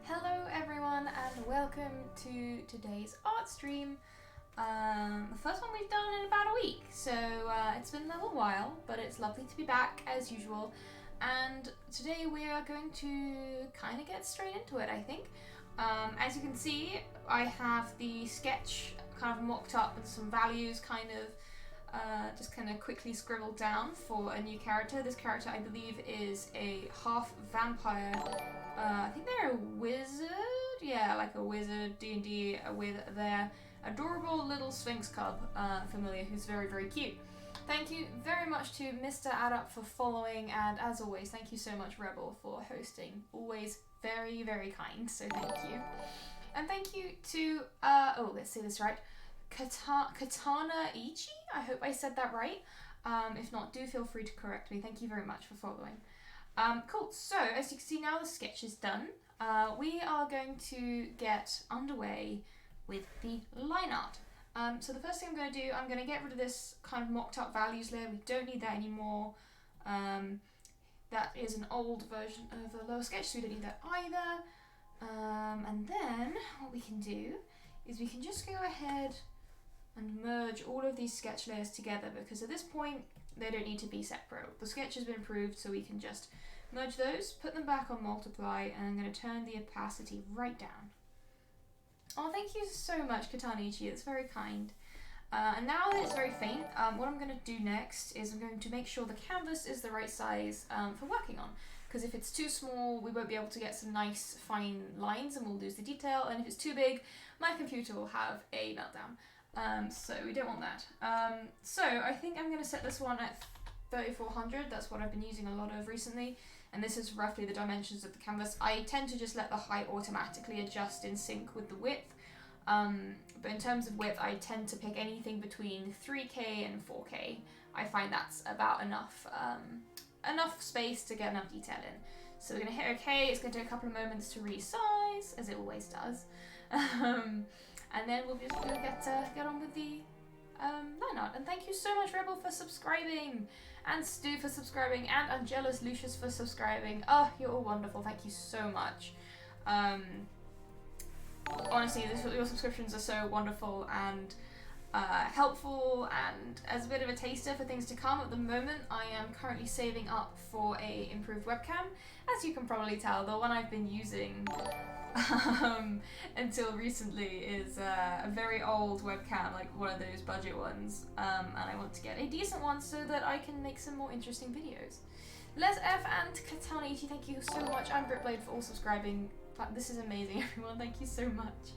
Hello everyone and welcome to today's art stream. The first one we've done in about a week, so it's been a little while, but it's lovely to be back as usual. And today we are going to kind of get straight into it, I think. As you can see, I have the sketch kind of mocked up with some values just kind of quickly scribbled down for a new character. This character, I believe, is a half vampire. I think they're a wizard. Yeah, like a wizard D&D with their adorable little Sphinx cub familiar, who's very, very cute. Thank you very much to Mr. Adup for following, and as always, thank you so much, Rebel, for hosting. Always very, very kind, so thank you. And thank you to, let's say this right, Katana Ichi? I hope I said that right. If not, do feel free to correct me. Thank you very much for following. Cool, so as you can see now the sketch is done. We are going to get underway with the line art. So the first thing I'm going to do, I'm going to get rid of this kind of mocked up values layer. We don't need that anymore. That is an old version of the lower sketch, so we don't need that either. And then what we can do is we can just go ahead and merge all of these sketch layers together, because at this point they don't need to be separate. The sketch has been approved, so we can just merge those, put them back on multiply, and I'm going to turn the opacity right down. Oh, thank you so much, Katanichi, it's very kind. And now that it's very faint, what I'm going to do next is I'm going to make sure the canvas is the right size for working on. Because if it's too small, we won't be able to get some nice fine lines and we'll lose the detail. And if it's too big, my computer will have a meltdown. So we don't want that. So I think I'm going to set this one at 3400. That's what I've been using a lot of recently. And this is roughly the dimensions of the canvas. I tend to just let the height automatically adjust in sync with the width. But in terms of width, I tend to pick anything between 3K and 4K. I find that's about enough space to get enough detail in. So we're going to hit OK. It's going to take a couple of moments to resize, as it always does. And then we'll just get on with the line art. And thank you so much, Rebel, for subscribing, and Stu for subscribing, and Angelus Lucius for subscribing. Oh, you're all wonderful. Thank you so much. Honestly, your subscriptions are so wonderful and helpful, and as a bit of a taster for things to come, at the moment I am currently saving up for a improved webcam. As you can probably tell, the one I've been using until recently is a very old webcam, like one of those budget ones, and I want to get a decent one so that I can make some more interesting videos. Les F and Katanichi, thank you so much, and Gritblade for all subscribing. This is amazing, everyone, thank you so much.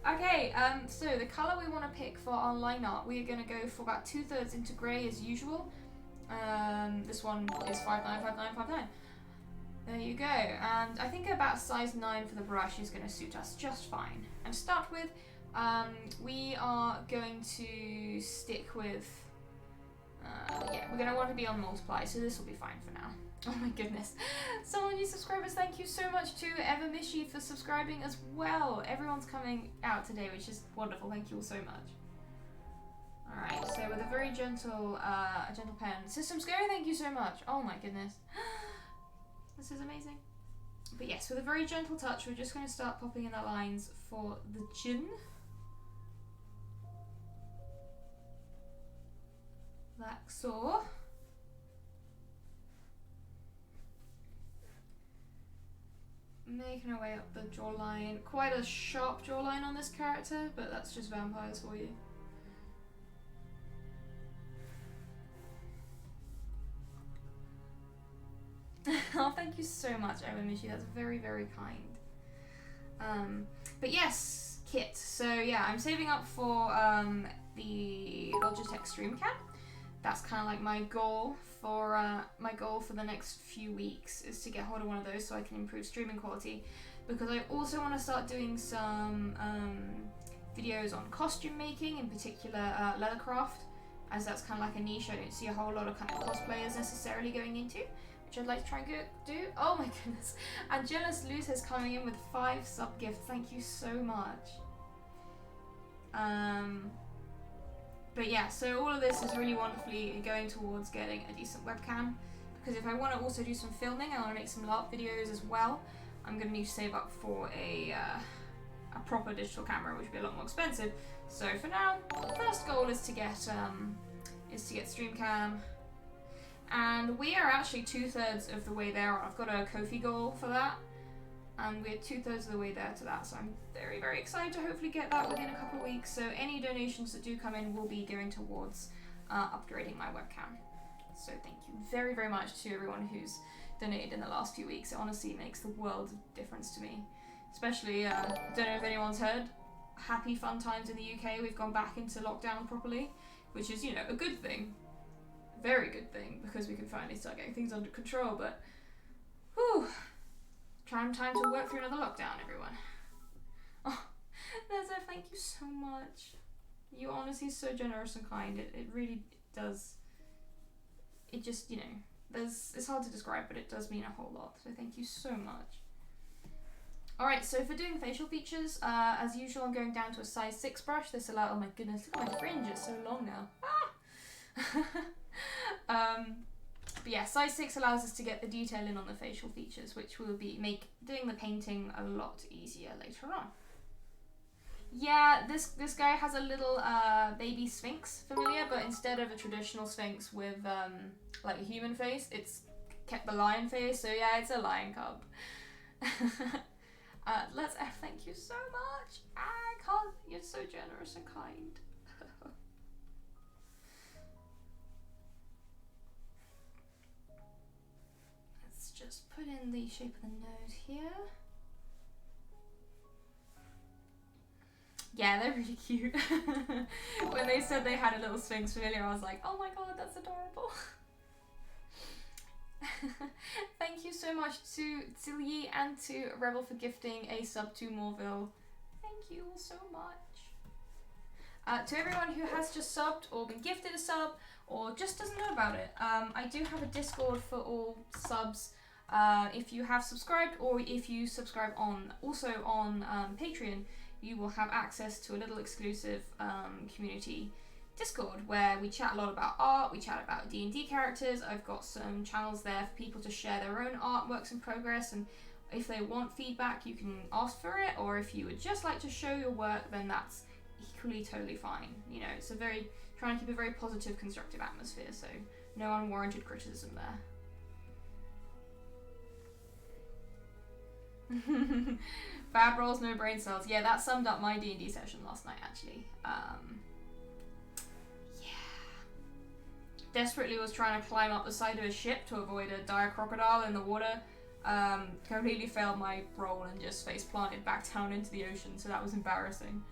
Okay, so the colour we want to pick for our line art, we are going to go for about 2/3 into grey as usual. This one is 595959. There you go, and I think about size 9 for the brush is going to suit us just fine. And to start with, we are going to stick with, we're going to want to be on multiply, so this will be fine for now. Oh my goodness. So many new subscribers, thank you so much to Evermishi for subscribing as well. Everyone's coming out today, which is wonderful. Thank you all so much. Alright, so with a very gentle pen. Systems Go, thank you so much. Oh my goodness. This is amazing. But yes, with a very gentle touch, we're just going to start popping in the lines for the chin. Like so. Making our way up the jawline. Quite a sharp jawline on this character, but that's just vampires for you. Oh, thank you so much, Ewamishi. That's very, very kind. But yes, kit. So yeah, I'm saving up for the Logitech StreamCam. That's kind of like my goal for the next few weeks, is to get hold of one of those so I can improve streaming quality, because I also want to start doing some videos on costume making, in particular leathercraft, as that's kind of like a niche I don't see a whole lot of kind of cosplayers necessarily going into, which I'd like to try and do. Oh my goodness. Angelus Luce is coming in with 5 sub gifts. Thank you so much. But yeah, so all of this is really wonderfully going towards getting a decent webcam, because if I want to also do some filming, I want to make some LARP videos as well. I'm going to need to save up for a proper digital camera, which would be a lot more expensive. So for now, the first goal is to get StreamCam, and we are actually 2/3 of the way there. I've got a Ko-fi goal for that, and we're 2/3 of the way there to that. So I'm very, very excited to hopefully get that within a couple of weeks. So any donations that do come in will be going towards upgrading my webcam. So thank you very, very much to everyone who's donated in the last few weeks. It honestly makes the world of difference to me. Especially, I don't know if anyone's heard, happy fun times in the UK. We've gone back into lockdown properly, which is, you know, a good thing. Very good thing, because we can finally start getting things under control, but whew, time to work through another lockdown, everyone. Oh, Neza, thank you so much. You honestly so generous and kind. It really does. It just, you know, it's hard to describe, but it does mean a whole lot. So thank you so much. Alright, so for doing facial features, as usual, I'm going down to a size 6 brush. This allows, oh my goodness, look at my fringe, it's so long now. But yeah, size 6 allows us to get the detail in on the facial features, which will make doing the painting a lot easier later on. Yeah, this guy has a little baby sphinx familiar, but instead of a traditional sphinx with like a human face, it's kept the lion face, so yeah, it's a lion cub. Let's thank you so much. I can't, you're so generous and kind. Let's just put in the shape of the nose here. Yeah, they're really cute. When they said they had a little sphinx familiar, I was like, oh my god, that's adorable. Thank you so much to Tilly and to Rebel for gifting a sub to Morville. Thank you all so much. To everyone who has just subbed or been gifted a sub or just doesn't know about it, I do have a Discord for all subs. If you have subscribed or if you subscribe on Patreon, you will have access to a little exclusive community Discord where we chat a lot about art, we chat about D&D characters. I've got some channels there for people to share their own artworks in progress, and if they want feedback you can ask for it, or if you would just like to show your work, then that's equally totally fine. You know, it's trying to keep a very positive, constructive atmosphere, so no unwarranted criticism there. Bad rolls, no brain cells. Yeah, that summed up my D&D session last night, actually. Desperately was trying to climb up the side of a ship to avoid a dire crocodile in the water. Completely failed my roll and just face planted back down into the ocean, so that was embarrassing.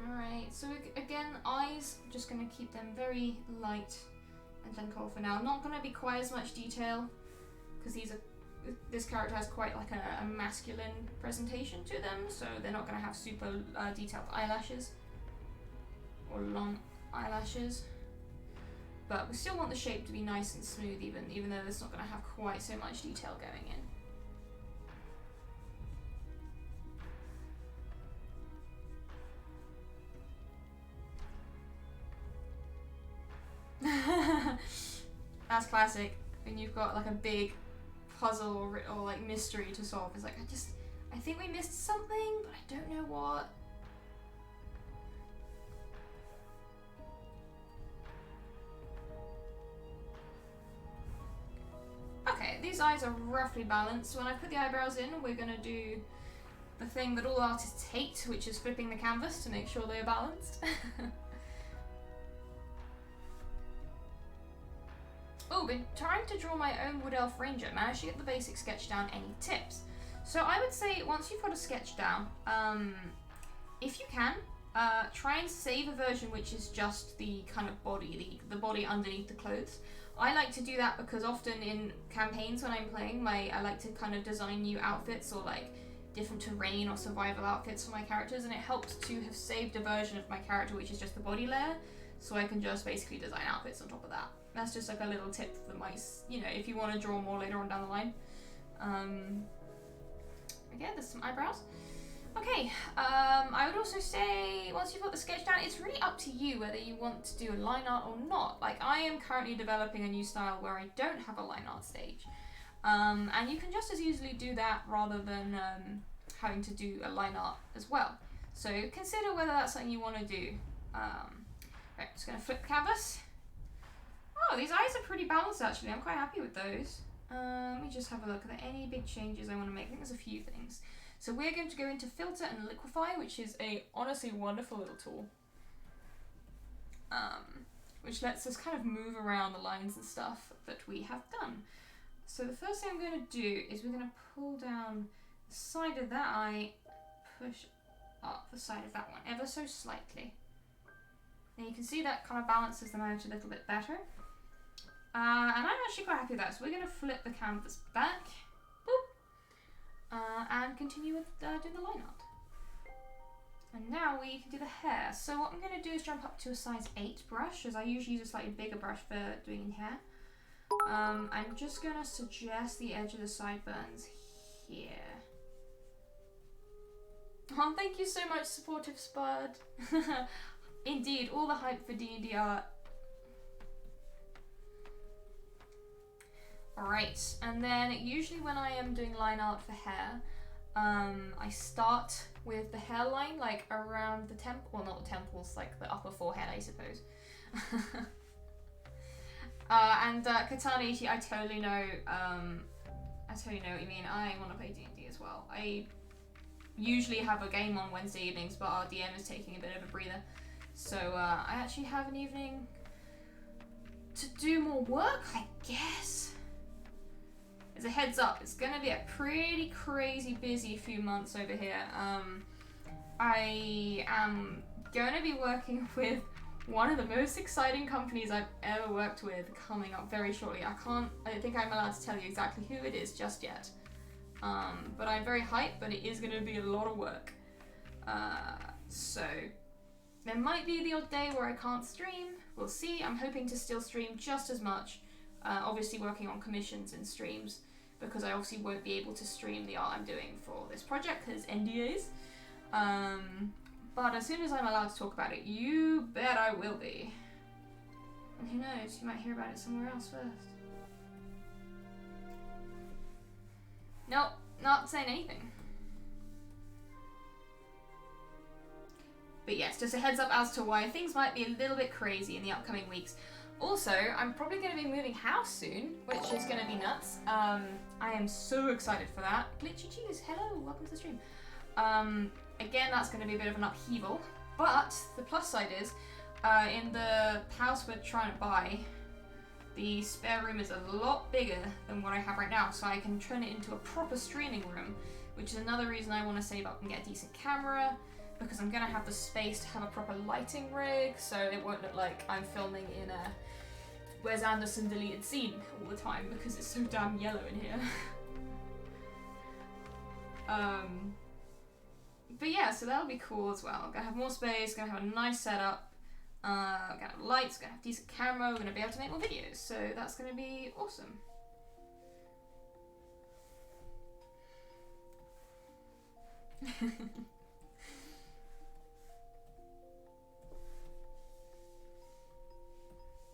Alright, so again, eyes, just going to keep them very light and then cold for now. Not going to be quite as much detail, because this character has quite like a masculine presentation to them, so they're not going to have super detailed eyelashes or long eyelashes. But we still want the shape to be nice and smooth, even though it's not going to have quite so much detail going in. That's classic, when you've got like a big puzzle or like mystery to solve. It's like, I think we missed something, but I don't know what. Okay, these eyes are roughly balanced. When I put the eyebrows in, we're gonna do the thing that all artists hate, which is flipping the canvas to make sure they're balanced. Oh, been trying to draw my own Wood Elf Ranger. Managed to get the basic sketch down. Any tips? So I would say once you've got a sketch down, if you can, try and save a version which is just the kind of body, the body underneath the clothes. I like to do that because often in campaigns when I'm playing, I like to kind of design new outfits or like different terrain or survival outfits for my characters, and it helps to have saved a version of my character which is just the body layer, so I can just basically design outfits on top of that. That's just like a little tip for my, you know, if you want to draw more later on down the line. Okay, there's some eyebrows. Okay, I would also say, once you've got the sketch down, it's really up to you whether you want to do a line art or not. Like, I am currently developing a new style where I don't have a line art stage. And you can just as easily do that rather than having to do a line art as well. So consider whether that's something you want to do. Right, just going to flip the canvas. Oh, these eyes are pretty balanced actually. I'm quite happy with those. Let me just have a look. Are there any big changes I want to make? I think there's a few things. So we're going to go into Filter and Liquify, which is a honestly wonderful little tool. Which lets us kind of move around the lines and stuff that we have done. So the first thing I'm going to do is we're going to pull down the side of that eye, push up the side of that one ever so slightly. And you can see that kind of balances them out a little bit better. And I'm actually quite happy with that. So we're going to flip the canvas back. And continue with doing the line art. And now we can do the hair. So what I'm going to do is jump up to a size 8 brush, as I usually use a slightly bigger brush for doing hair. I'm just going to suggest the edge of the sideburns here. Oh, thank you so much, supportive Spud. Indeed, all the hype for D&D art. Alright, and then usually when I am doing line art for hair, I start with the hairline, like around the temple, well not the temples, like the upper forehead I suppose. Katana-ichi, I totally know what you mean. I want to play D&D as well. I usually have a game on Wednesday evenings, but our DM is taking a bit of a breather. So I actually have an evening to do more work, I guess. As a heads up, it's going to be a pretty crazy busy few months over here. I am going to be working with one of the most exciting companies I've ever worked with coming up very shortly. I don't think I'm allowed to tell you exactly who it is just yet. But I'm very hyped, but it is going to be a lot of work. So there might be the odd day where I can't stream. We'll see. I'm hoping to still stream just as much. Obviously working on commissions and streams, because I obviously won't be able to stream the art I'm doing for this project because NDAs. But as soon as I'm allowed to talk about it, you bet I will be. And who knows, you might hear about it somewhere else first. Nope, not saying anything. But yes, just a heads up as to why things might be a little bit crazy in the upcoming weeks. Also, I'm probably going to be moving house soon, which is going to be nuts. I am so excited for that. Glitchy Cheese, hello, welcome to the stream. Again, that's going to be a bit of an upheaval, but the plus side is, in the house we're trying to buy, the spare room is a lot bigger than what I have right now, so I can turn it into a proper streaming room, which is another reason I want to save up and get a decent camera, because I'm going to have the space to have a proper lighting rig, so it won't look like I'm filming in a Wes Anderson deleted scene all the time, because it's so damn yellow in here. But yeah, so that'll be cool as well. Gonna have more space, gonna have a nice setup, gonna have lights, gonna have a decent camera, we're gonna be able to make more videos, so that's gonna be awesome.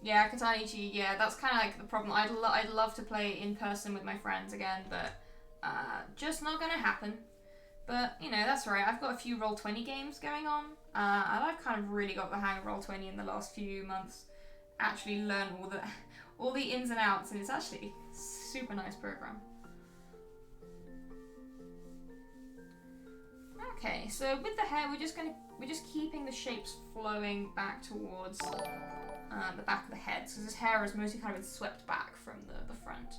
Yeah, Katanichi, yeah, that's kind of like the problem. I'd love to play in person with my friends again, but just not gonna happen. But, you know, that's right. I've got a few Roll20 games going on, and I've kind of really got the hang of Roll20 in the last few months. Actually learned all the ins and outs, and it's actually a super nice program. Okay, so with the hair, we're just keeping the shapes flowing back towards the back of the head, so this hair is mostly kind of been swept back from the front.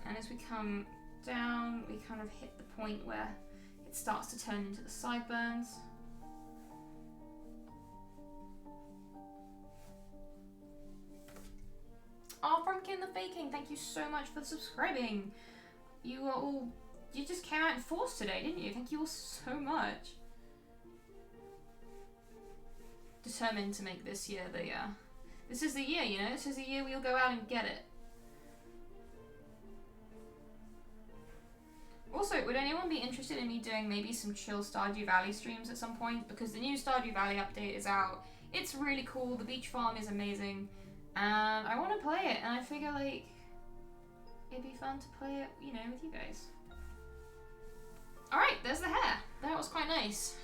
And as we come down, we kind of hit the point where it starts to turn into the sideburns. Oh, Pumpkin the Faking, thank you so much for subscribing. You just came out in force today, didn't you? Thank you all so much. Determined to make this year the, this is the year, you know? This is the year we'll go out and get it. Also, would anyone be interested in me doing maybe some chill Stardew Valley streams at some point? Because the new Stardew Valley update is out. It's really cool. The beach farm is amazing. And I want to play it. And I figure, like, it'd be fun to play it, you know, with you guys. Alright, there's the hair. That was quite nice.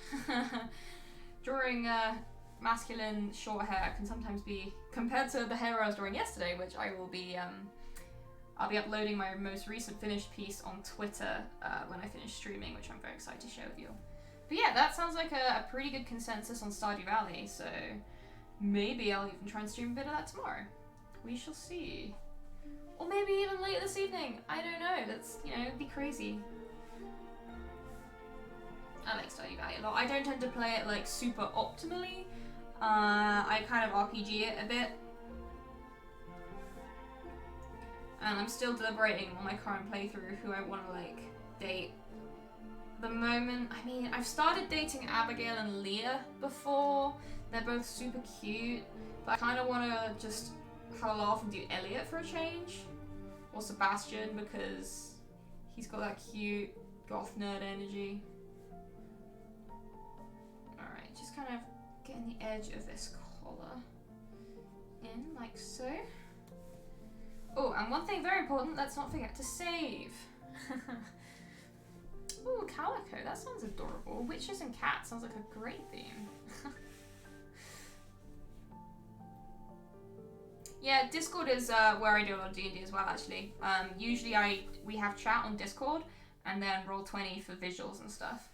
Drawing masculine short hair can sometimes be, compared to the hair I was drawing yesterday, which I will be, I'll be uploading my most recent finished piece on Twitter when I finish streaming, which I'm very excited to share with you. But yeah, that sounds like a pretty good consensus on Stardew Valley, so maybe I'll even try and stream a bit of that tomorrow. We shall see. Or maybe even later this evening. I don't know. That's, you know, it'd be crazy. I like Stardew Valley a lot. I don't tend to play it like super optimally. I kind of RPG it a bit. And I'm still deliberating on my current playthrough who I want to like date. The moment, I mean, I've started dating Abigail and Leah before. They're both super cute. But I kind of want to just huddle off and do Elliot for a change. Or Sebastian because he's got that cute goth nerd energy. Alright, just kind of getting the edge of this collar in like so. Oh, and one thing very important, let's not forget to save. Ooh, calico, that sounds adorable. Witches and cats sounds like a great theme. Yeah, Discord is where I do a lot of D&D as well, actually. Usually we have chat on Discord, and then Roll20 for visuals and stuff.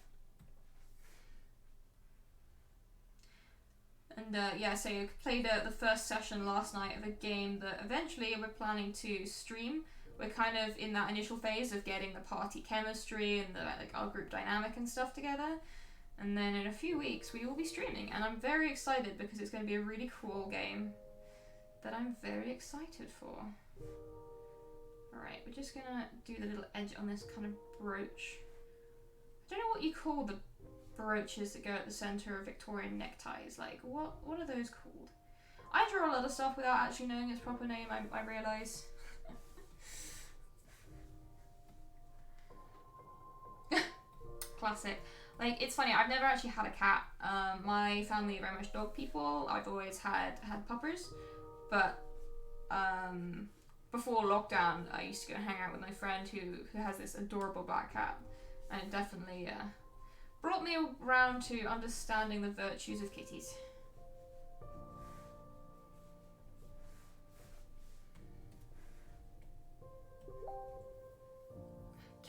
And yeah, so I played the first session last night of a game that eventually we're planning to stream. We're kind of in that initial phase of getting the party chemistry and the like our group dynamic and stuff together. And then in a few weeks we will be streaming, and I'm very excited because it's going to be a really cool game that I'm very excited for. Alright, we're just going to do the little edge on this kind of brooch. I don't know what you call the brooches that go at the center of Victorian neckties. Like, what are those called? I draw a lot of stuff without actually knowing its proper name, I realise. Classic. Like, it's funny, I've never actually had a cat. My family are very much dog people. I've always had puppers. But before lockdown, I used to go hang out with my friend who has this adorable black cat. And it definitely brought me around to understanding the virtues of kitties.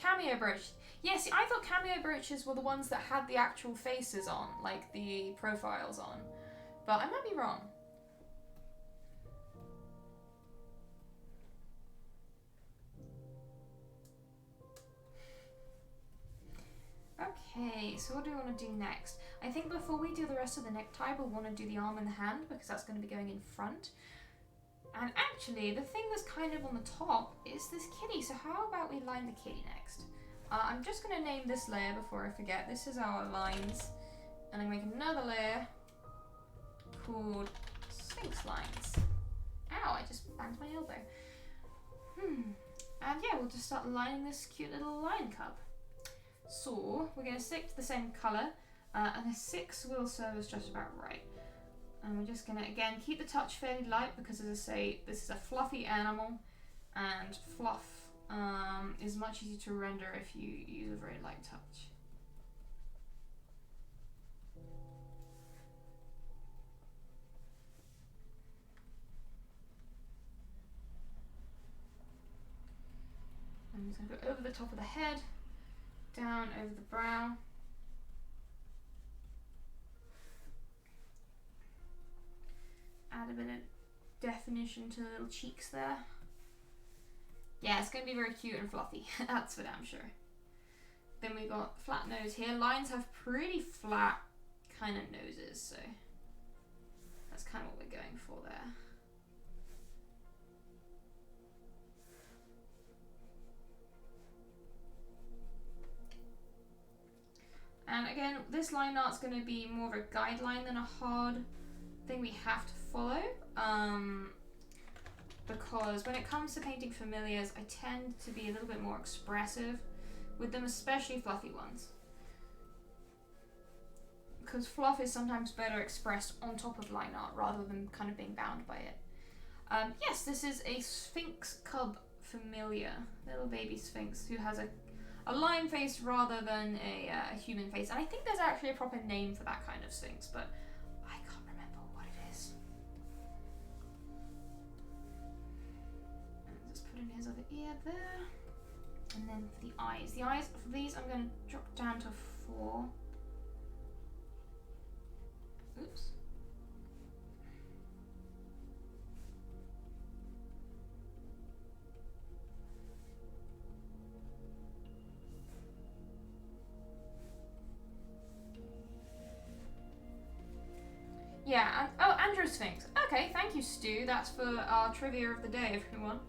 Cameo brooch. Yeah, see, I thought cameo brooches were the ones that had the actual faces on, like the profiles on. But I might be wrong. Okay, so what do we want to do next? I think before we do the rest of the necktie, we'll want to do the arm and the hand because that's going to be going in front. And actually, the thing that's kind of on the top is this kitty. So how about we line the kitty next? I'm just going to name this layer before I forget. This is our lines. And I'm going to make another layer called Sphinx lines. Ow, I just banged my elbow. And yeah, we'll just start lining this cute little line cup. So we're going to stick to the same colour, and a 6 will serve us just about right. And we're just going to, again, keep the touch fairly light because, as I say, this is a fluffy animal, and fluff is much easier to render if you use a very light touch. I'm just going to go over the top of the head, down over the brow. Add a bit of definition to the little cheeks there. Yeah, it's going to be very cute and fluffy. That's for damn sure. Then we got flat nose here. Lions have pretty flat kind of noses, so that's kind of what we're going for there. And again, this line art's going to be more of a guideline than a hard thing we have to follow. Because when it comes to painting familiars, I tend to be a little bit more expressive with them, especially fluffy ones. Because fluff is sometimes better expressed on top of line art rather than kind of being bound by it. Yes, this is a Sphinx cub familiar, little baby Sphinx who has a lion face rather than a human face. And I think there's actually a proper name for that kind of Sphinx, but I can't remember what it is. And just put in his other ear there. And then for the eyes for these I'm going to drop down to 4. Oops. Yeah, oh, Andrew Sphinx. Okay, thank you, Stu. That's for our trivia of the day, everyone.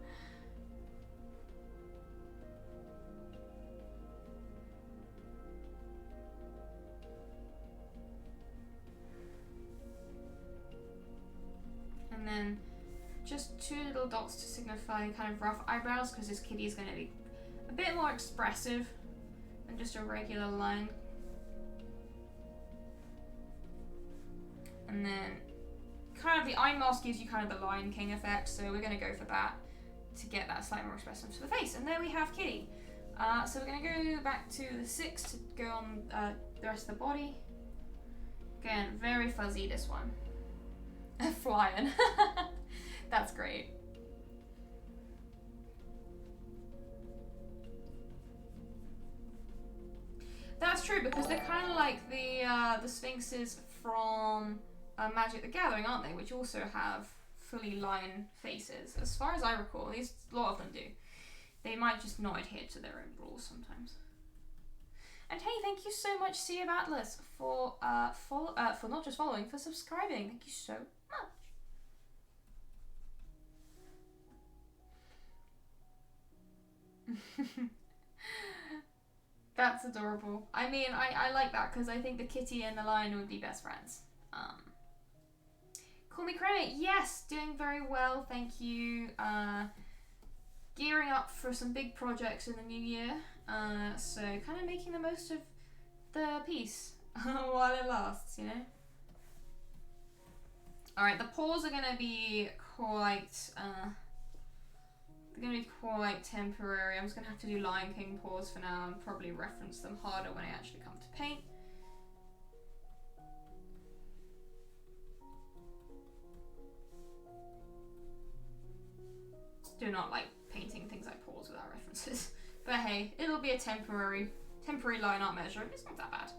And then just 2 little dots to signify kind of rough eyebrows, because this kitty is going to be a bit more expressive than just a regular line. And then kind of the eye mask gives you kind of the Lion King effect, so we're going to go for that to get that slightly more expressive to the face. And there we have Kitty. So we're going to go back to the 6 to go on the rest of the body. Again, very fuzzy, this one. Flying. That's great. That's true, because they're kind of like the Sphinxes from Magic the Gathering, aren't they? Which also have fully lion faces. As far as I recall, a lot of them do. They might just not adhere to their own rules sometimes. And hey, thank you so much, Sea of Atlas, for not just following, for subscribing. Thank you so much. That's adorable. I mean, I like that because I think the kitty and the lion would be best friends. Call me Cremate. Yes, doing very well, thank you. Gearing up for some big projects in the new year. So kind of making the most of the piece while it lasts, you know? Alright, the paws are gonna be quite temporary. I'm just gonna have to do Lion King paws for now and probably reference them harder when I actually come to paint. Do not like painting things like paws without references. But hey, it'll be a temporary line art measure. It's not that bad.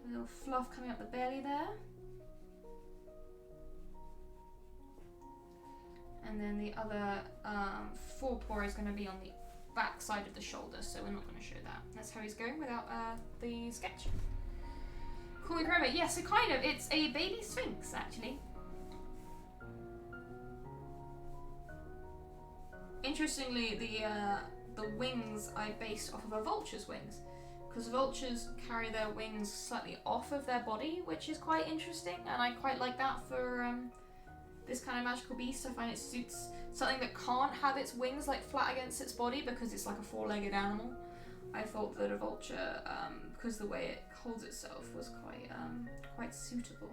A little fluff coming up the belly there. And then the other forepaw is going to be on the back side of the shoulder, so we're not going to show that. That's how he's going without the sketch. Call me Cremate. Yes, so kind of. It's a baby sphinx, actually. Interestingly, the wings I based off of a vulture's wings, because vultures carry their wings slightly off of their body, which is quite interesting, and I quite like that for this kind of magical beast. I find it suits something that can't have its wings like flat against its body because it's like a 4-legged animal. I thought that a vulture, because the way it holds itself, was quite suitable.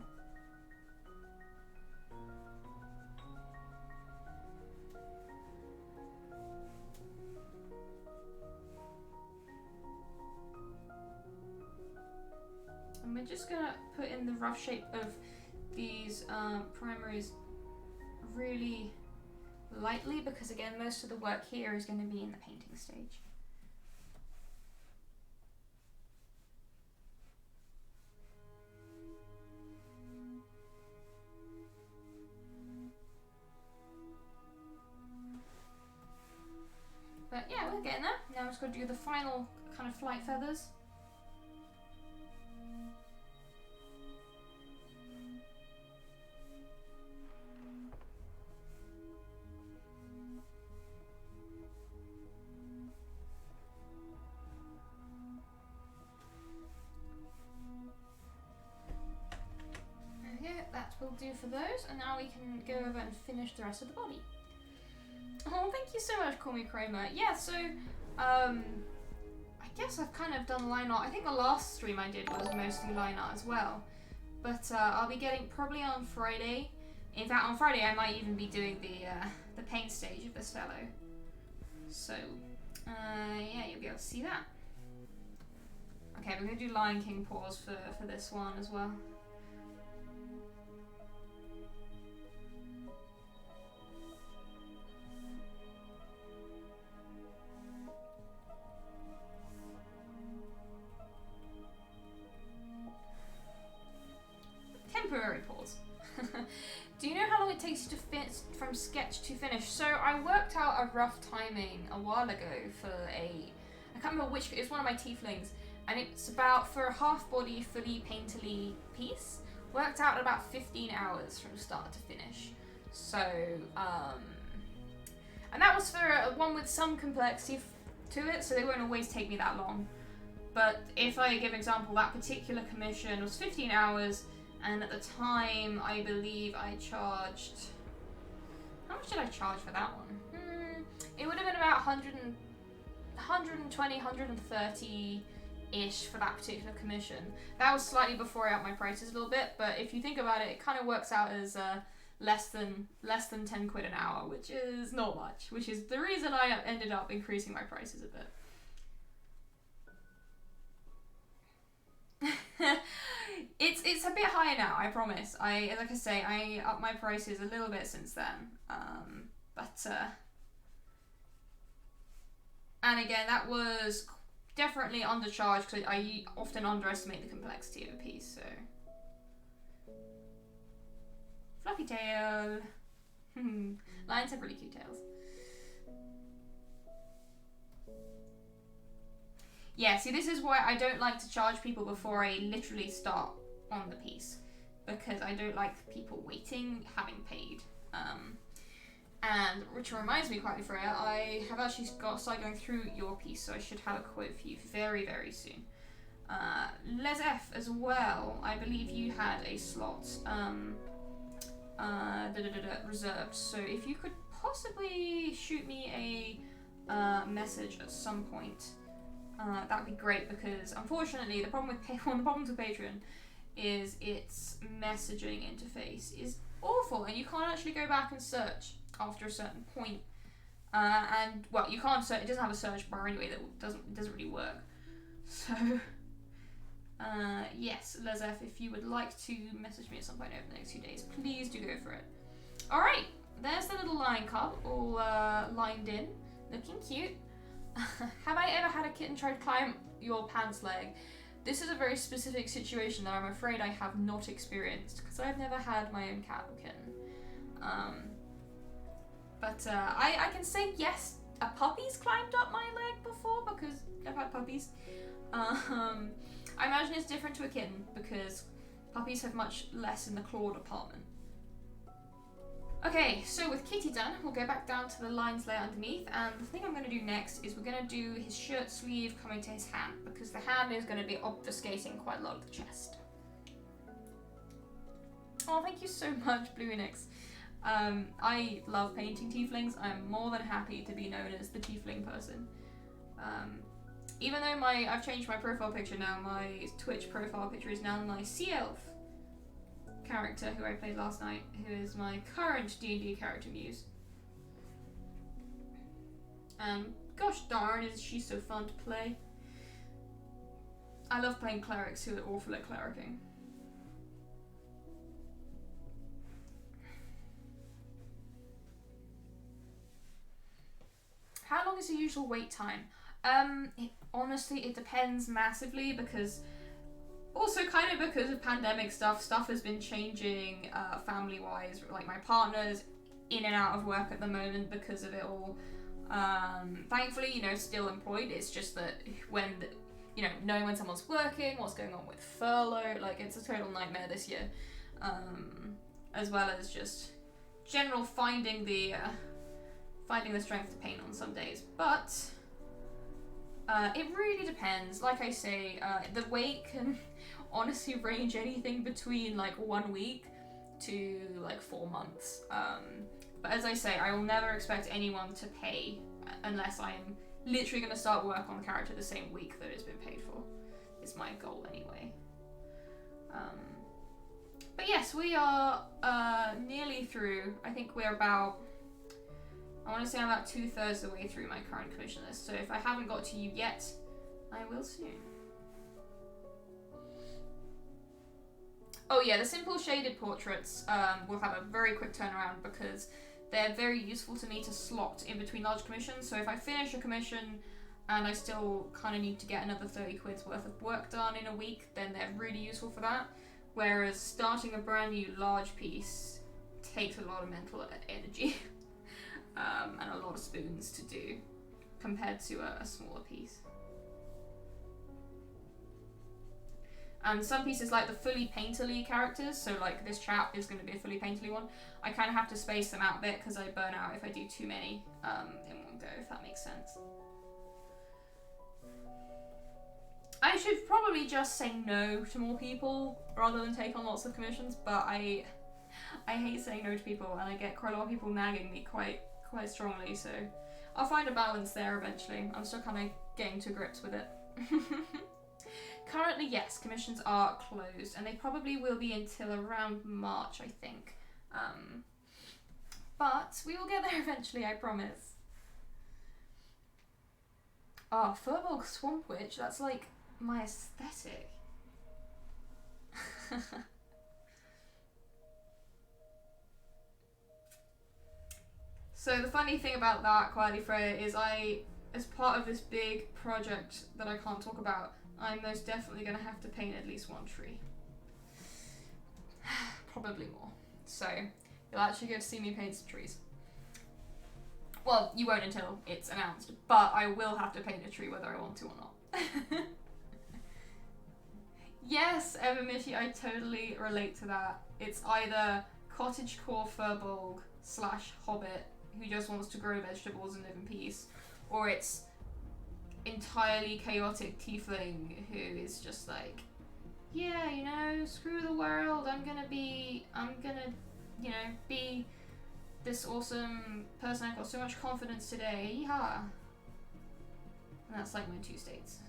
And we're just gonna put in the rough shape of these primaries really lightly, because again, most of the work here is going to be in the painting stage. But yeah, we're getting there. Now I'm just going to do the final kind of flight feathers. that will do for those, and now we can go over and finish the rest of the body. Oh, thank you so much, Call Me Kramer. Yeah, so, I guess I've kind of done line art. I think the last stream I did was mostly line art as well. But I'll be getting, probably on Friday. In fact, on Friday I might even be doing the paint stage of this fellow. So, yeah, you'll be able to see that. Okay, we're going to do Lion King paws for this one as well. Temporary pause. Do you know how long it takes you to fit from sketch to finish? So I worked out a rough timing a while ago for I can't remember which, it's one of my tieflings, and it's about, for a half body, fully painterly piece, worked out at about 15 hours from start to finish. So, and that was for one with some complexity to it, so they won't always take me that long. But if I give an example, that particular commission was 15 hours, and at the time, I believe I charged... How much did I charge for that one? It would have been about 120, 130-ish for that particular commission. That was slightly before I upped my prices a little bit, but if you think about it, it kind of works out as less than 10 quid an hour, which is not much, which is the reason I ended up increasing my prices a bit. It's a bit higher now, I promise. Like I say, I upped my prices a little bit since then. And again, that was definitely undercharged because I often underestimate the complexity of a piece, so. Fluffy tail. Lions have really cute tails. Yeah, see, this is why I don't like to charge people before I literally start on the piece, because I don't like people waiting, having paid. And which reminds me, quite Freya, I have actually started going through your piece, so I should have a quote for you very, very soon. Les F as well, I believe you had a slot reserved, so if you could possibly shoot me a message at some point, that'd be great, because unfortunately one of the problems with Patreon is its messaging interface is awful, and you can't actually go back and search after a certain point. And well, you can't search. It doesn't have a search bar anyway. That doesn't really work. So yes, Lezef, if you would like to message me at some point over the next few days, please do go for it. All right, there's the little lion cub all lined in, looking cute. Have I ever had a kitten try to climb your pants leg? This is a very specific situation that I'm afraid I have not experienced, because I've never had my own cat or kitten. But I can say yes, a puppy's climbed up my leg before, because I've had puppies. I imagine it's different to a kitten, because puppies have much less in the claw department. Okay, so with Kitty done, we'll go back down to the lines layer underneath, and the thing I'm going to do next is we're going to do his shirt sleeve coming to his hand, because the hand is going to be obfuscating quite a lot of the chest. Oh, thank you so much, Blue Enix. I love painting tieflings. I'm more than happy to be known as the tiefling person. Even though I've changed my profile picture now, my Twitch profile picture is now my Sea Elf character who I played last night, who is my current D&D character muse. Gosh darn, is she so fun to play. I love playing clerics who are awful at clericing. How long is the usual wait time? Honestly, it depends massively, because also kind of because of pandemic stuff has been changing family-wise. Like, my partner's in and out of work at the moment because of it all. Thankfully, you know, still employed. It's just that knowing when someone's working, what's going on with furlough, like, it's a total nightmare this year. As well as just general finding the strength to paint on some days. But it really depends. Like I say, the wait can honestly range anything between like 1 week to like 4 months. But as I say, I will never expect anyone to pay unless I am literally going to start work on the character the same week that it's been paid for. Is my goal anyway. But yes, we are nearly through. I think we're about, I want to say I'm about 2/3 of the way through my current commission list. So if I haven't got to you yet, I will soon. Oh yeah, the simple shaded portraits will have a very quick turnaround because they're very useful to me to slot in between large commissions. So if I finish a commission and I still kind of need to get another 30 quid's worth of work done in a week, then they're really useful for that. Whereas starting a brand new large piece takes a lot of mental energy and a lot of spoons to do compared to a smaller piece. And some pieces, like the fully painterly characters, so like this chap is going to be a fully painterly one, I kind of have to space them out a bit because I burn out if I do too many in one go, if that makes sense. I should probably just say no to more people rather than take on lots of commissions, but I hate saying no to people, and I get quite a lot of people nagging me quite strongly, so I'll find a balance there eventually. I'm still kind of getting to grips with it. Currently, yes, commissions are closed, and they probably will be until around March, I think. But we will get there eventually, I promise. Oh, Furbolg Swamp Witch, that's like my aesthetic. So the funny thing about that, Quietly Freya, is as part of this big project that I can't talk about, I'm most definitely going to have to paint at least one tree. Probably more. So, you'll actually get to see me paint some trees. Well, you won't until it's announced, but I will have to paint a tree whether I want to or not. Yes, Evermitty, I totally relate to that. It's either cottagecore furbolg / hobbit who just wants to grow vegetables and live in peace, or it's entirely chaotic tiefling who is just like, yeah, you know, screw the world, I'm gonna, you know, be this awesome person. I've got so much confidence today, yeehaw. And that's like my two states.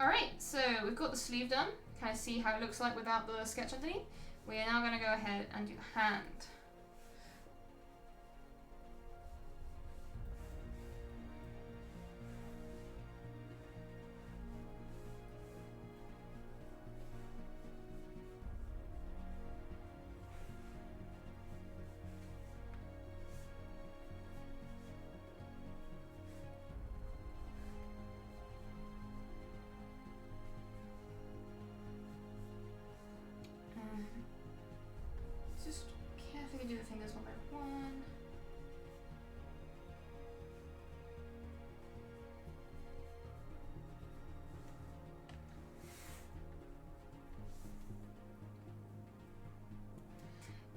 Alright, so we've got the sleeve done. Can I see how it looks like without the sketch underneath? We are now going to go ahead and do the hand. Just carefully do the fingers one by one.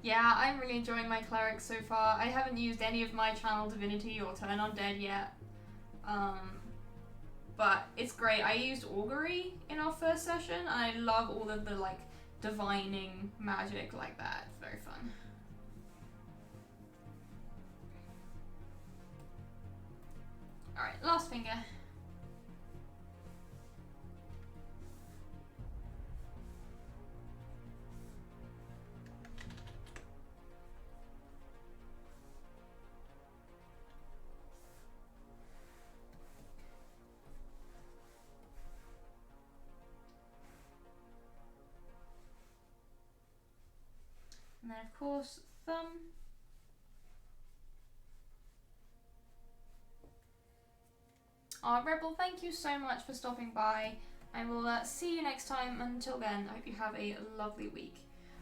Yeah, I'm really enjoying my cleric so far. I haven't used any of my channel divinity or turn undead yet. But it's great. I used augury in our first session, and I love all of the like divining magic like that. It's very fun. Alright, last finger. And then of course, thumb. Rebel, thank you so much for stopping by. I will see you next time. Until then, I hope you have a lovely week.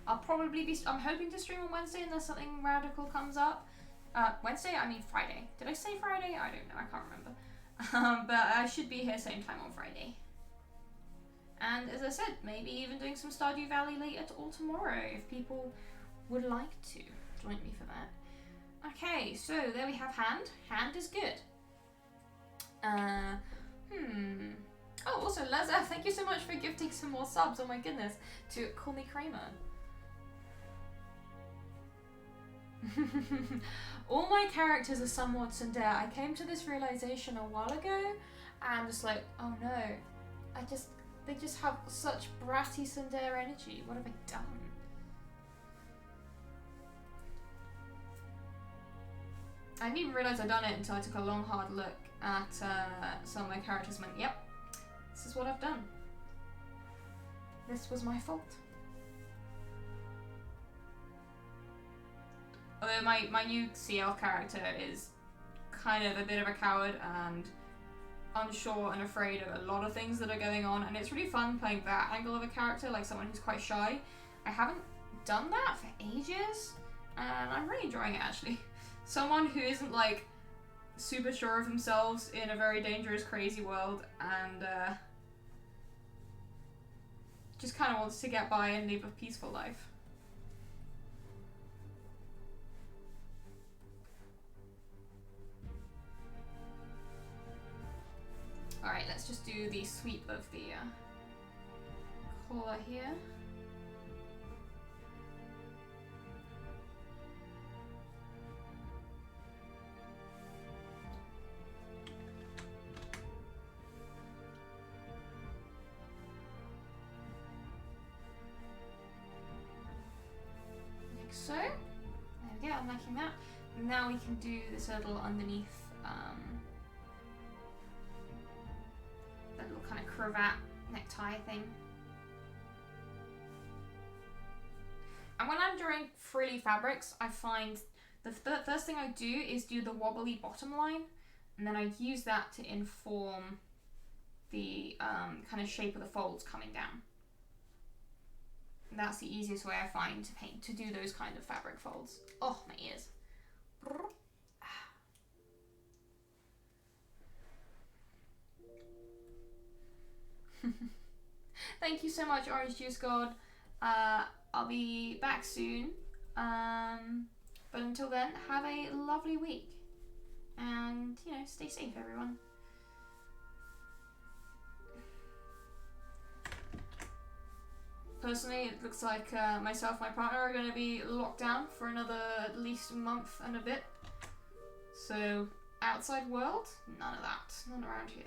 I'll probably be, I'm hoping to stream on Wednesday unless something radical comes up. Wednesday? I mean Friday. Did I say Friday? I don't know, I can't remember. But I should be here same time on Friday. And as I said, maybe even doing some Stardew Valley later or tomorrow if people would like to join me for that. Okay, so there we have hand. Hand is good. Oh, also, Leza, thank you so much for gifting some more subs, oh my goodness, to Call Me Kramer. All my characters are somewhat tsundere. I came to this realization a while ago, and I'm just like, oh no, they just have such bratty tsundere energy. What have I done? I didn't even realize I'd done it until I took a long, hard look at some of my characters and went, yep, this is what I've done. This was my fault. Although my new Sea Elf character is kind of a bit of a coward and unsure and afraid of a lot of things that are going on, and it's really fun playing that angle of a character, like someone who's quite shy. I haven't done that for ages, and I'm really enjoying it actually. Someone who isn't like super sure of themselves in a very dangerous, crazy world, and just kind of wants to get by and live a peaceful life. Alright, let's just do the sweep of the collar here. Like so. There we go, I'm liking that. Now we can do this little underneath that little kind of cravat necktie thing. And when I'm drawing frilly fabrics, I find the first thing I do is do the wobbly bottom line, and then I use that to inform the kind of shape of the folds coming down. And that's the easiest way I find to paint, to do those kind of fabric folds. Oh, my ears. Thank you so much, Orange Juice God. I'll be back soon. But until then, have a lovely week. And, you know, stay safe, everyone. Personally, it looks like myself and my partner are going to be locked down for another at least month and a bit. So, outside world, none of that. None around here.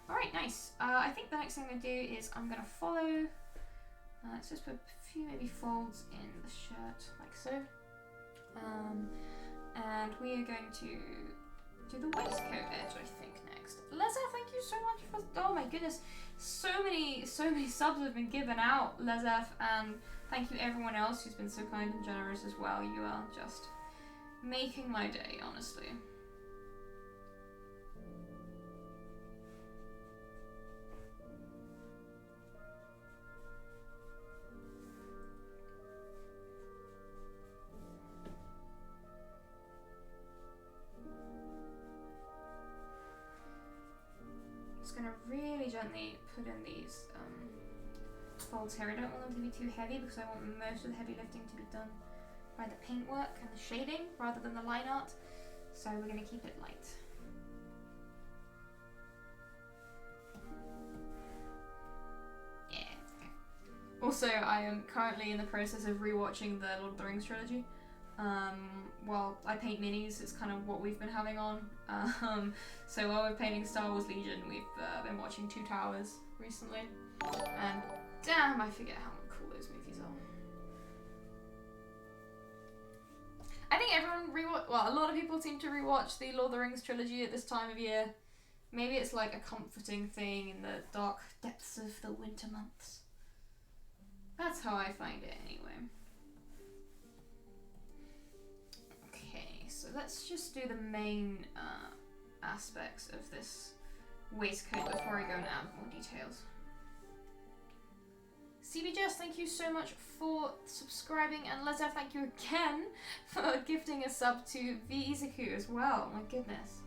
Alright, nice. I think the next thing I'm going to do is I'm going to follow. Let's just put a few maybe folds in the shirt, like so. And we are going to do the waistcoat edge, I think, next. Leza, thank you so much for, oh my goodness, so many subs have been given out, Lezef, and thank you everyone else who's been so kind and generous as well. You are just making my day, honestly. Going to really gently put in these folds here. I don't want them to be too heavy because I want most of the heavy lifting to be done by the paintwork and the shading rather than the line art. So we're going to keep it light. Yeah. Okay. Also, I am currently in the process of rewatching the Lord of the Rings trilogy. While I paint minis, it's kind of what we've been having on. So while we're painting Star Wars Legion, we've been watching Two Towers recently. And damn, I forget how cool those movies are. I think everyone a lot of people seem to rewatch the Lord of the Rings trilogy at this time of year. Maybe it's like a comforting thing in the dark depths of the winter months. That's how I find it anyway. So let's just do the main aspects of this waistcoat before I go and add more details. CB Jess, thank you so much for subscribing, and Leza, thank you again for gifting a sub to V Izuku as well. My goodness.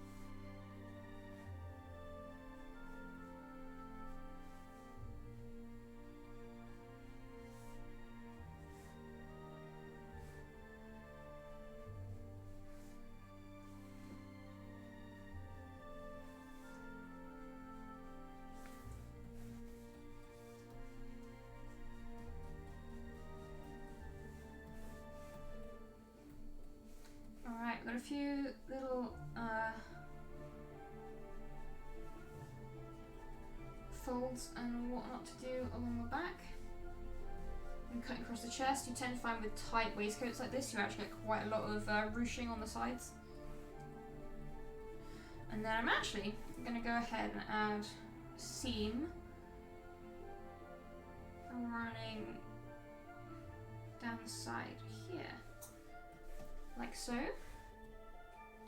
folds and what not to do along the back. And cutting across the chest, you tend to find with tight waistcoats like this, you actually get quite a lot of ruching on the sides. And then I'm actually going to go ahead and add a seam running down the side here, like so.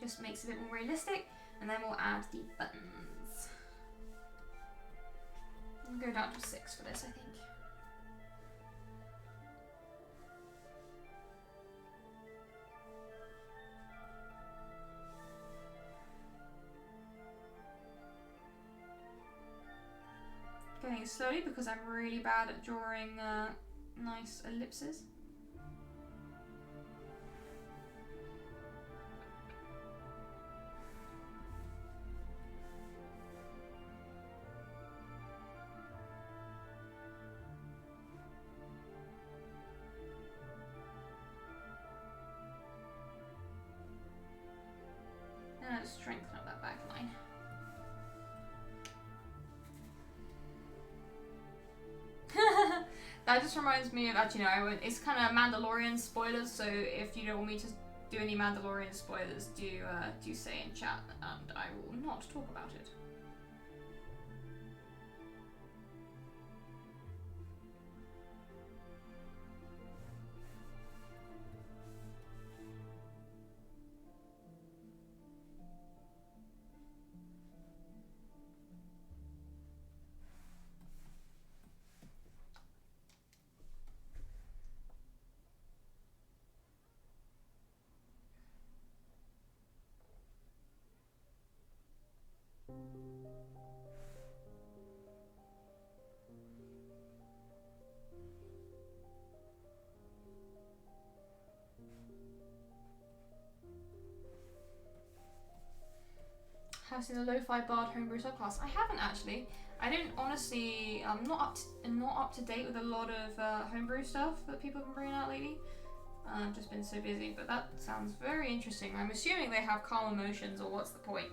Just makes it a bit more realistic. And then we'll add the buttons. I'll go down to 6 for this, I think. Going slowly because I'm really bad at drawing nice ellipses. And strengthen up that back line. That just reminds me of, actually no, it's kind of Mandalorian spoilers, so if you don't want me to do any Mandalorian spoilers, do say in chat and I will not talk about it. Have seen the Lo-Fi Bard homebrew subclass? I haven't actually. I don't honestly. I'm not up to date with a lot of homebrew stuff that people have been bringing out lately. I've just been so busy, but that sounds very interesting. I'm assuming they have calm emotions, or what's the point?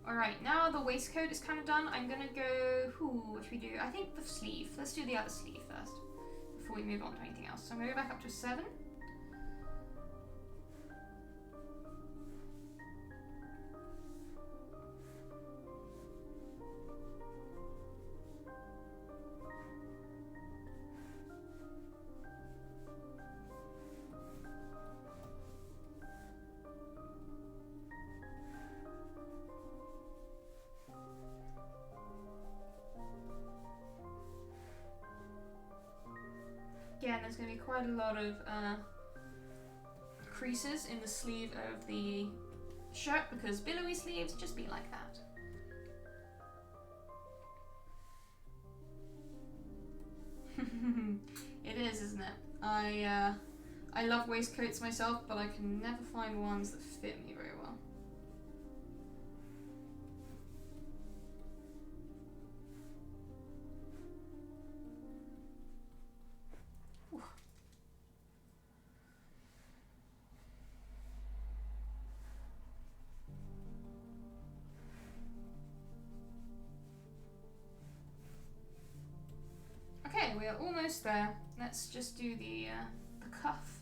Alright, now the waistcoat is kind of done. I'm gonna go, what should we do? I think the sleeve. Let's do the other sleeve first, before we move on to anything else. So I'm gonna go back up to 7. Again, there's going to be quite a lot of creases in the sleeve of the shirt because billowy sleeves just be like that. It is, isn't it? I love waistcoats myself, but I can never find ones that fit me very well. Okay, we are almost there. Let's just do the cuff.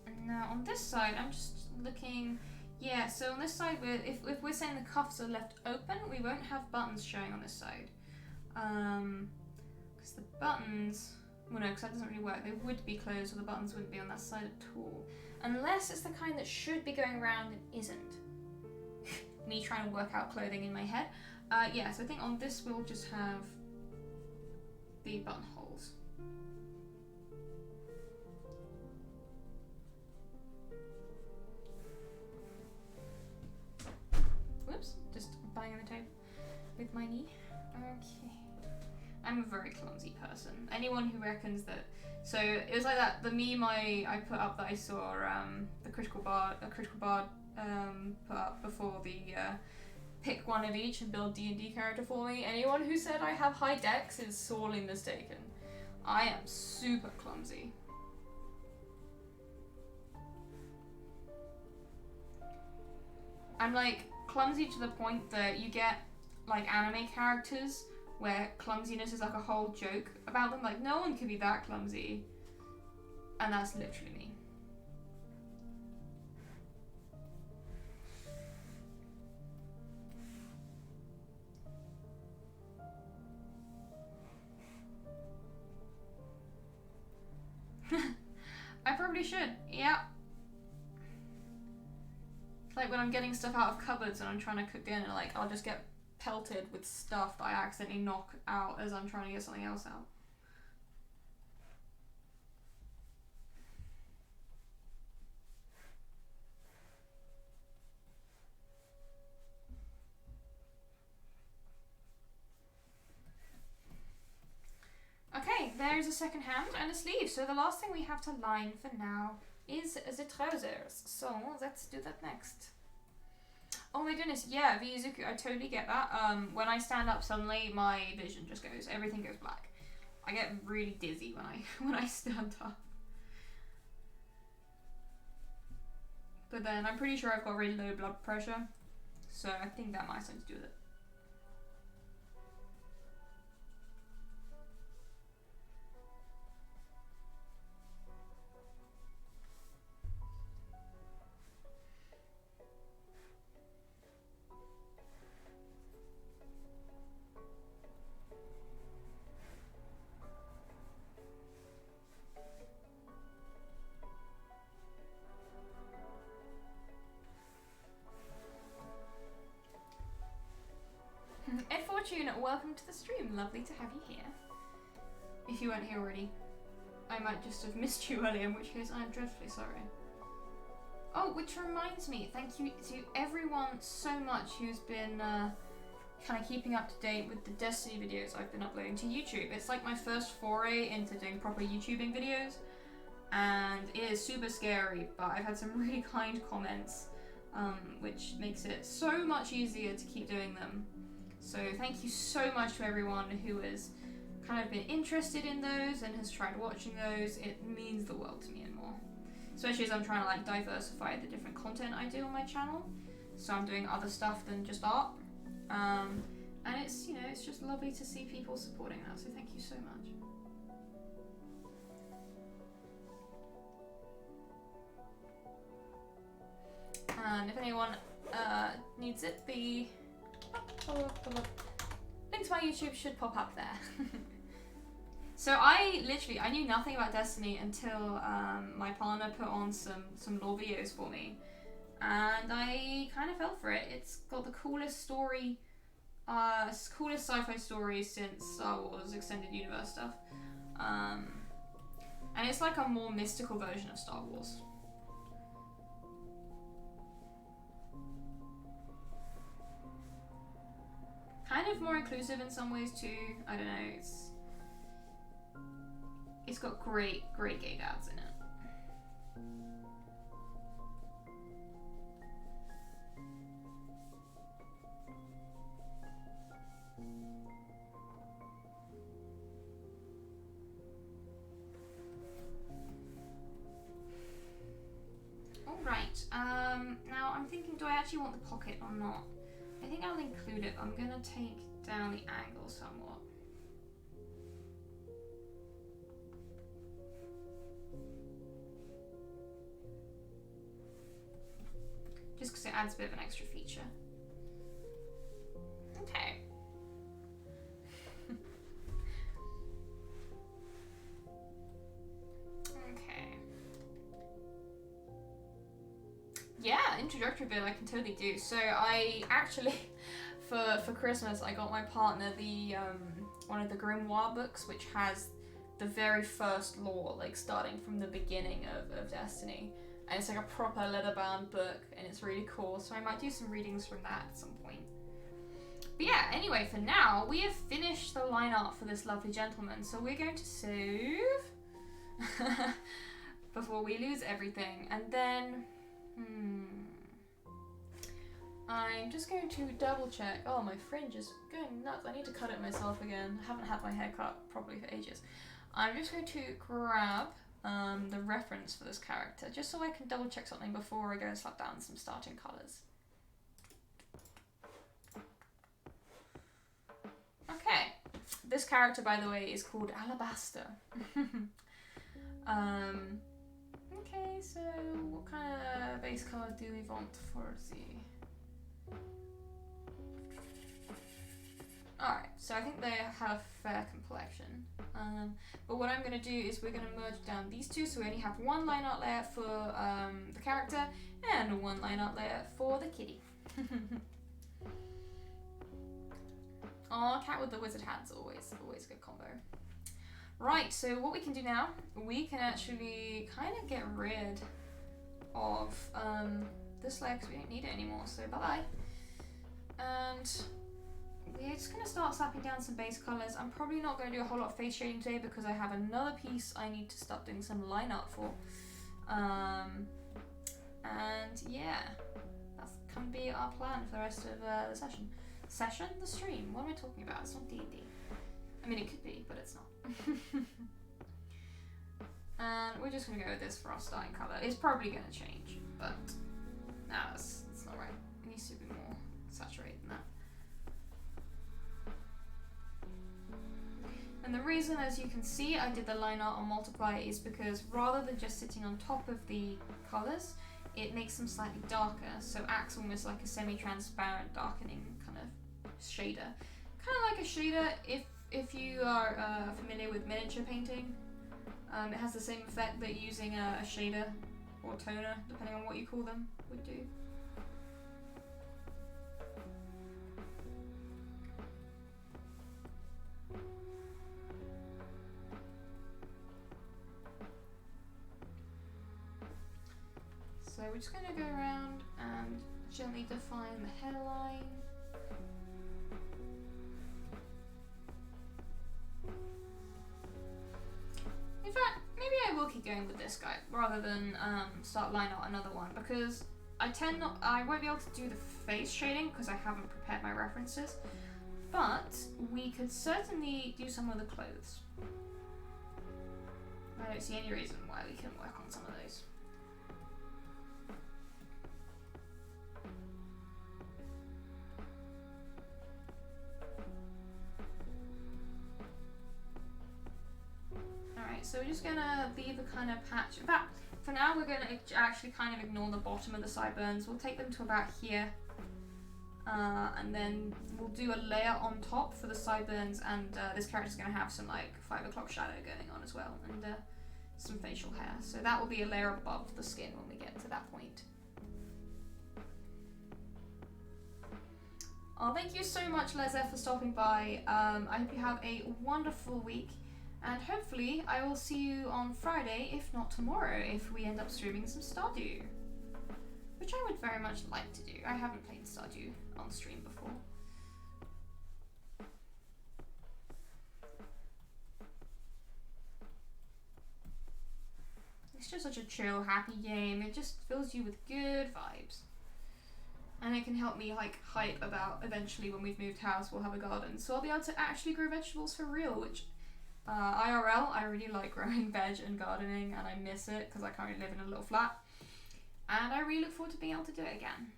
And now on this side, I'm just looking. Yeah, so on this side, if we're saying the cuffs are left open, we won't have buttons showing on this side. Because the buttons, well no, because that doesn't really work. They would be closed, or the buttons wouldn't be on that side at all. Unless it's the kind that should be going around and isn't. Me trying to work out clothing in my head. Yeah, so I think on this we'll just have the buttonholes. Whoops, just banging the table with my knee. Okay. I'm a very clumsy person. Anyone who reckons that, so it was like that, the meme I put up that I saw, the Critical Bard put up before the, pick one of each and build D&D character for me. Anyone who said I have high dex is sorely mistaken. I am super clumsy. I'm like clumsy to the point that you get like anime characters where clumsiness is like a whole joke about them. Like, no one could be that clumsy. And that's literally me. I probably should, yeah. Like when I'm getting stuff out of cupboards and I'm trying to cook dinner, like I'll just get pelted with stuff that I accidentally knock out as I'm trying to get something else out. Okay, there's a second hand and a sleeve. So the last thing we have to line for now is the trousers. So let's do that next. Oh my goodness, yeah, Vyuzuku, I totally get that. When I stand up suddenly, my vision just goes, everything goes black. I get really dizzy when I stand up. But then I'm pretty sure I've got really low blood pressure, so I think that might have something to do with it. Ed Fortune, welcome to the stream. Lovely to have you here. If you weren't here already, I might just have missed you earlier, in which case I'm dreadfully sorry. Oh, which reminds me, thank you to everyone so much who's been kind of keeping up to date with the Destiny videos I've been uploading to YouTube. It's like my first foray into doing proper YouTubing videos, and it is super scary, but I've had some really kind comments, which makes it so much easier to keep doing them. So thank you so much to everyone who has kind of been interested in those and has tried watching those. It means the world to me and more. Especially as I'm trying to like diversify the different content I do on my channel. So I'm doing other stuff than just art. And it's, you know, it's just lovely to see people supporting that. So thank you so much. And if anyone needs it, the link to my YouTube should pop up there. So I knew nothing about Destiny until my partner put on some lore videos for me, and I kind of fell for it. It's got the coolest story, coolest sci-fi story since Star Wars Extended Universe stuff, and it's like a more mystical version of Star Wars. Kind of more inclusive in some ways too. I don't know. It's got great gay dads in it. All right. Now I'm thinking, do I actually want the pocket or not? I think I'll include it. I'm gonna take down the angle somewhat. Just because it adds a bit of an extra feature. Okay. Okay. Yeah, introductory bit I can totally do. So I actually, for Christmas, I got my partner the one of the Grimoire books, which has the very first lore, like starting from the beginning of Destiny. And it's like a proper leather-bound book, and it's really cool, so I might do some readings from that at some point. But But yeah, anyway, for now, we have finished the line art for this lovely gentleman, so we're going to save before we lose everything. And then, I'm just going to double check. Oh, my fringe is going nuts. I need to cut it myself again. I haven't had my hair cut properly for ages. I'm just going to grab the reference for this character, just so I can double check something before I go and slap down some starting colours. Okay, this character, by the way, is called Alabaster. Okay, so what kind of base color do we want for the... Alright, so I think they have a fair complexion. But what I'm going to do is we're going to merge down these two, so we only have one line art layer for the character and one line art layer for the kitty. Oh, cat with the wizard hat's always a good combo. Right, so what we can do now, we can actually kind of get rid of this layer because we don't need it anymore, so bye-bye. And we're just going to start slapping down some base colours. I'm probably not going to do a whole lot of face shading today because I have another piece I need to start doing some line art for. And yeah, that's going to be our plan for the rest of the session. The stream? What am I talking about? It's not D&D. I mean, it could be, but it's not. And we're just going to go with this for our starting colour. It's probably going to change, but no, it's not right. It needs to be more saturated than that. And the reason, as you can see, I did the line art on multiply is because rather than just sitting on top of the colours, it makes them slightly darker, so acts almost like a semi-transparent darkening kind of shader. Kind of like a shader if you are familiar with miniature painting. It has the same effect that using a shader or toner, depending on what you call them, would do. So we're just going to go around and gently define the hairline. In fact, maybe I will keep going with this guy rather than start line out another one, because I won't be able to do the face shading because I haven't prepared my references, but we could certainly do some of the clothes. I don't see any reason why we couldn't work on some of those. Alright, so we're just going to leave a kind of patch. In fact, for now we're going to actually kind of ignore the bottom of the sideburns. We'll take them to about here. And then we'll do a layer on top for the sideburns, and this character's going to have some like 5 o'clock shadow going on as well, and some facial hair. So that will be a layer above the skin when we get to that point. Oh, thank you so much, Lezette, for stopping by. I hope you have a wonderful week, and hopefully I will see you on Friday, if not tomorrow, if we end up streaming some Stardew. Which I would very much like to do. I haven't played Stardew on stream before. It's just such a chill, happy game. It just fills you with good vibes. And it can help me like hype about eventually when we've moved house we'll have a garden. So I'll be able to actually grow vegetables for real, which IRL, I really like growing veg and gardening, and I miss it because I currently live in a little flat. And I really look forward to being able to do it again.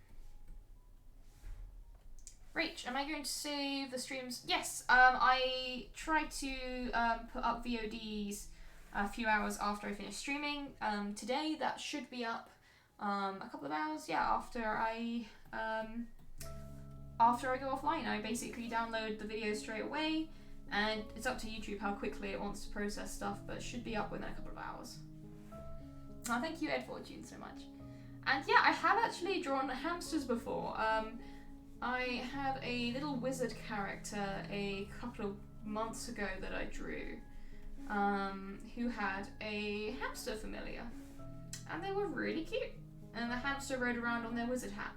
Rach, am I going to save the streams? Yes, I try to put up VODs a few hours after I finish streaming. Today that should be up a couple of hours, yeah, after I go offline. I basically download the video straight away, and it's up to YouTube how quickly it wants to process stuff, but it should be up within a couple of hours. Oh, thank you, Ed Fortune, so much. And yeah, I have actually drawn hamsters before. I have a little wizard character a couple of months ago that I drew, who had a hamster familiar, and they were really cute. And the hamster rode around on their wizard hat,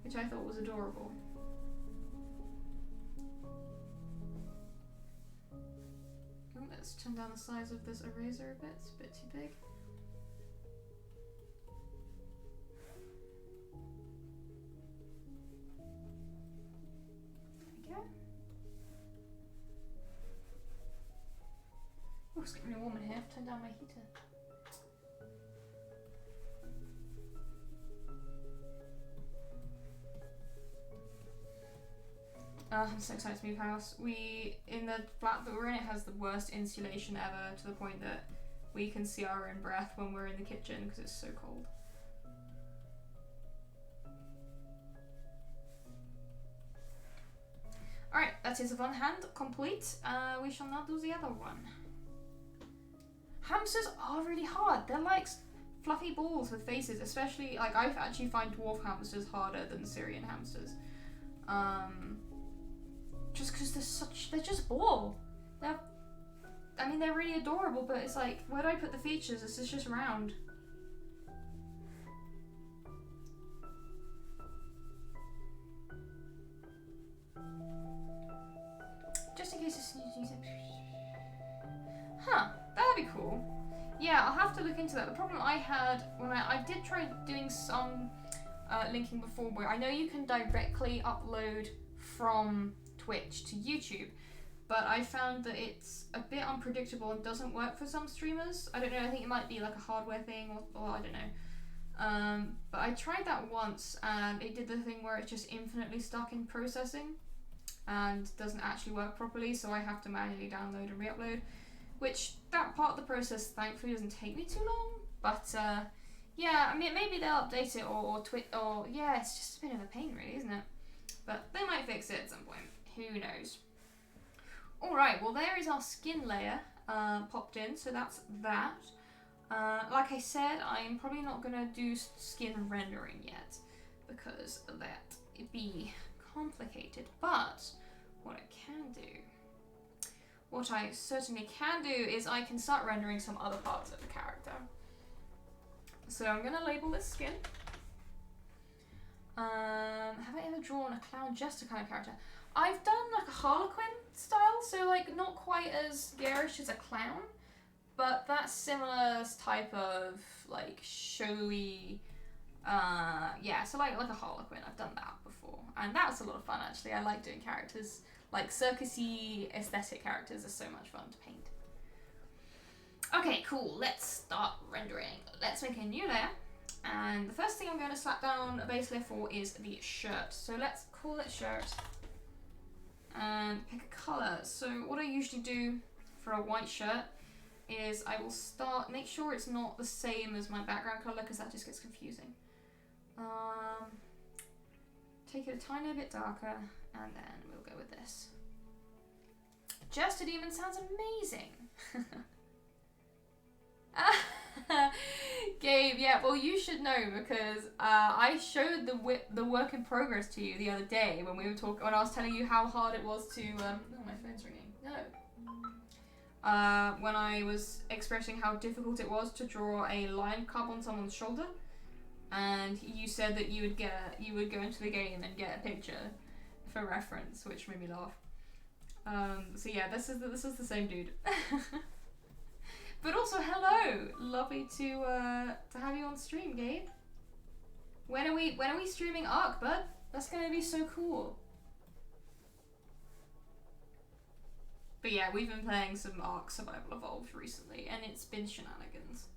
which I thought was adorable. let's turn down the size of this eraser a bit. It's a bit too big. There we go. Oh, it's getting really warm in here. Turn down my heater. I'm so excited to move house. In the flat that we're in, it has the worst insulation ever, to the point that we can see our own breath when we're in the kitchen because it's so cold. Alright, that is one hand complete. We shall now do the other one. Hamsters are really hard. They're like fluffy balls with faces, especially, like, I actually find dwarf hamsters harder than Syrian hamsters. Just because they're just ball. They're really adorable, but it's like, where do I put the features? It's just round. Just in case it's... Huh, that'd be cool. Yeah, I'll have to look into that. The problem I had when I did try doing some linking before, where I know you can directly upload from Twitch to YouTube, but I found that it's a bit unpredictable and doesn't work for some streamers. I don't know, I think it might be like a hardware thing, or I don't know. But I tried that once and it did the thing where it's just infinitely stuck in processing and doesn't actually work properly, so I have to manually download and re-upload, which that part of the process thankfully doesn't take me too long. But yeah, I mean, maybe they'll update it or yeah, it's just a bit of a pain really, isn't it? But they might fix it at some point. Who knows? Alright, well there is our skin layer popped in, so that's that. Like I said, I'm probably not going to do skin rendering yet, because that'd be complicated. But what I certainly can do is I can start rendering some other parts of the character. So I'm going to label this skin. Have I ever drawn a clown jester kind of character? I've done like a Harlequin style, so like not quite as garish as a clown, but that similar type of like showy, yeah, so like a Harlequin. I've done that before, and that was a lot of fun actually. I like doing characters, like circusy aesthetic characters are so much fun to paint. Okay, cool, let's start rendering. Let's make a new layer. And the first thing I'm going to slap down a base layer for is the shirt. So let's call it shirt and pick a colour. So what I usually do for a white shirt is I will make sure it's not the same as my background colour, because that just gets confusing. Take it a tiny bit darker, and then we'll go with this. Jester Demon sounds amazing. Gabe, yeah, well you should know, because I showed the work in progress to you the other day when we were when I was telling you how hard it was to oh, my phone's ringing. No. When I was expressing how difficult it was to draw a line cub on someone's shoulder, and you said that you would go into the game and get a picture for reference, which made me laugh. So yeah, this is the same dude. But also, hello! Lovely to have you on stream, Gabe. When are we streaming Ark, bud? That's gonna be so cool. But yeah, we've been playing some Ark Survival Evolved recently, and it's been shenanigans.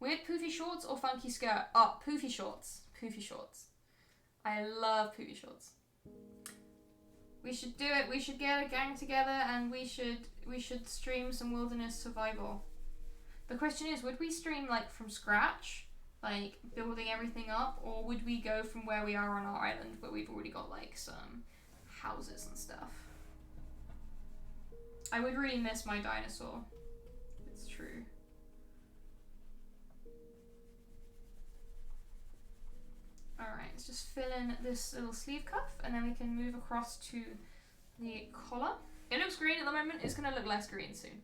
Weird poofy shorts or funky skirt? Oh, poofy shorts. Poofy shorts. I love poofy shorts. We should do it. We should get a gang together and we should stream some wilderness survival. The question is, would we stream like from scratch, like building everything up, or would we go from where we are on our island where we've already got like some houses and stuff? I would really miss my dinosaur. It's true. Alright, let's just fill in this little sleeve cuff and then we can move across to the collar. It looks green at the moment, it's going to look less green soon.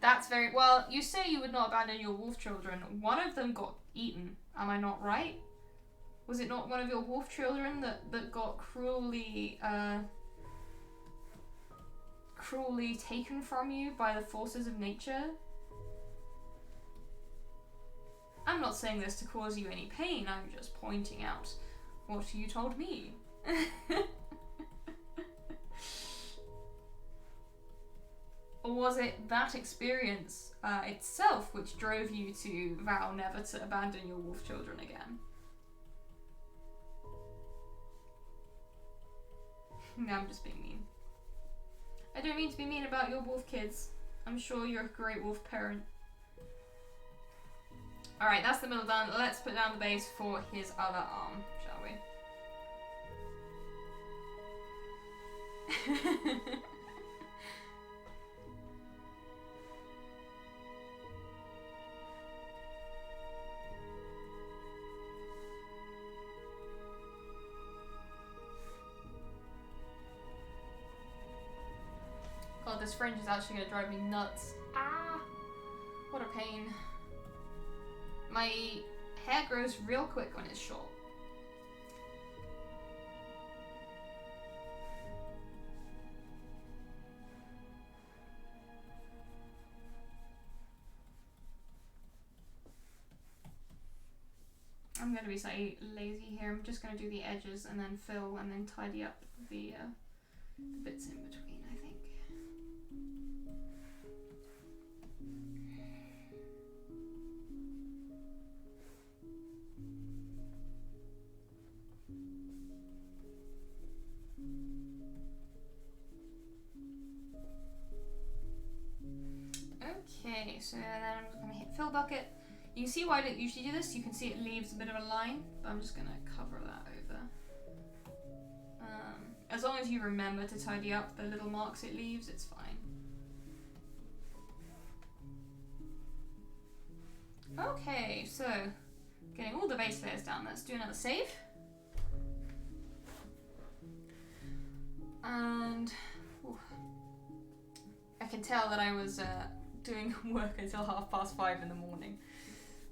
That's very... Well, you say you would not abandon your wolf children. One of them got eaten, am I not right? Was it not one of your wolf children that got cruelly cruelly taken from you by the forces of nature. I'm not saying this to cause you any pain, I'm just pointing out what you told me. Or was it that experience itself which drove you to vow never to abandon your wolf children again? No, I'm just being mean. I don't mean to be mean about your wolf kids. I'm sure you're a great wolf parent. Alright, that's the middle done. Let's put down the base for his other arm, shall we? God, this fringe is actually gonna drive me nuts. Ah! What a pain. My hair grows real quick when it's short. I'm gonna be slightly lazy here. I'm just gonna do the edges and then fill and then tidy up the bits in between, I think. Okay, so then I'm just going to hit fill bucket. You can see why I don't usually do this. You can see it leaves a bit of a line, but I'm just going to cover that over. As long as you remember to tidy up the little marks it leaves, it's fine. Okay, so getting all the base layers down. Let's do another save. And I can tell that I was doing work until 5:30 in the morning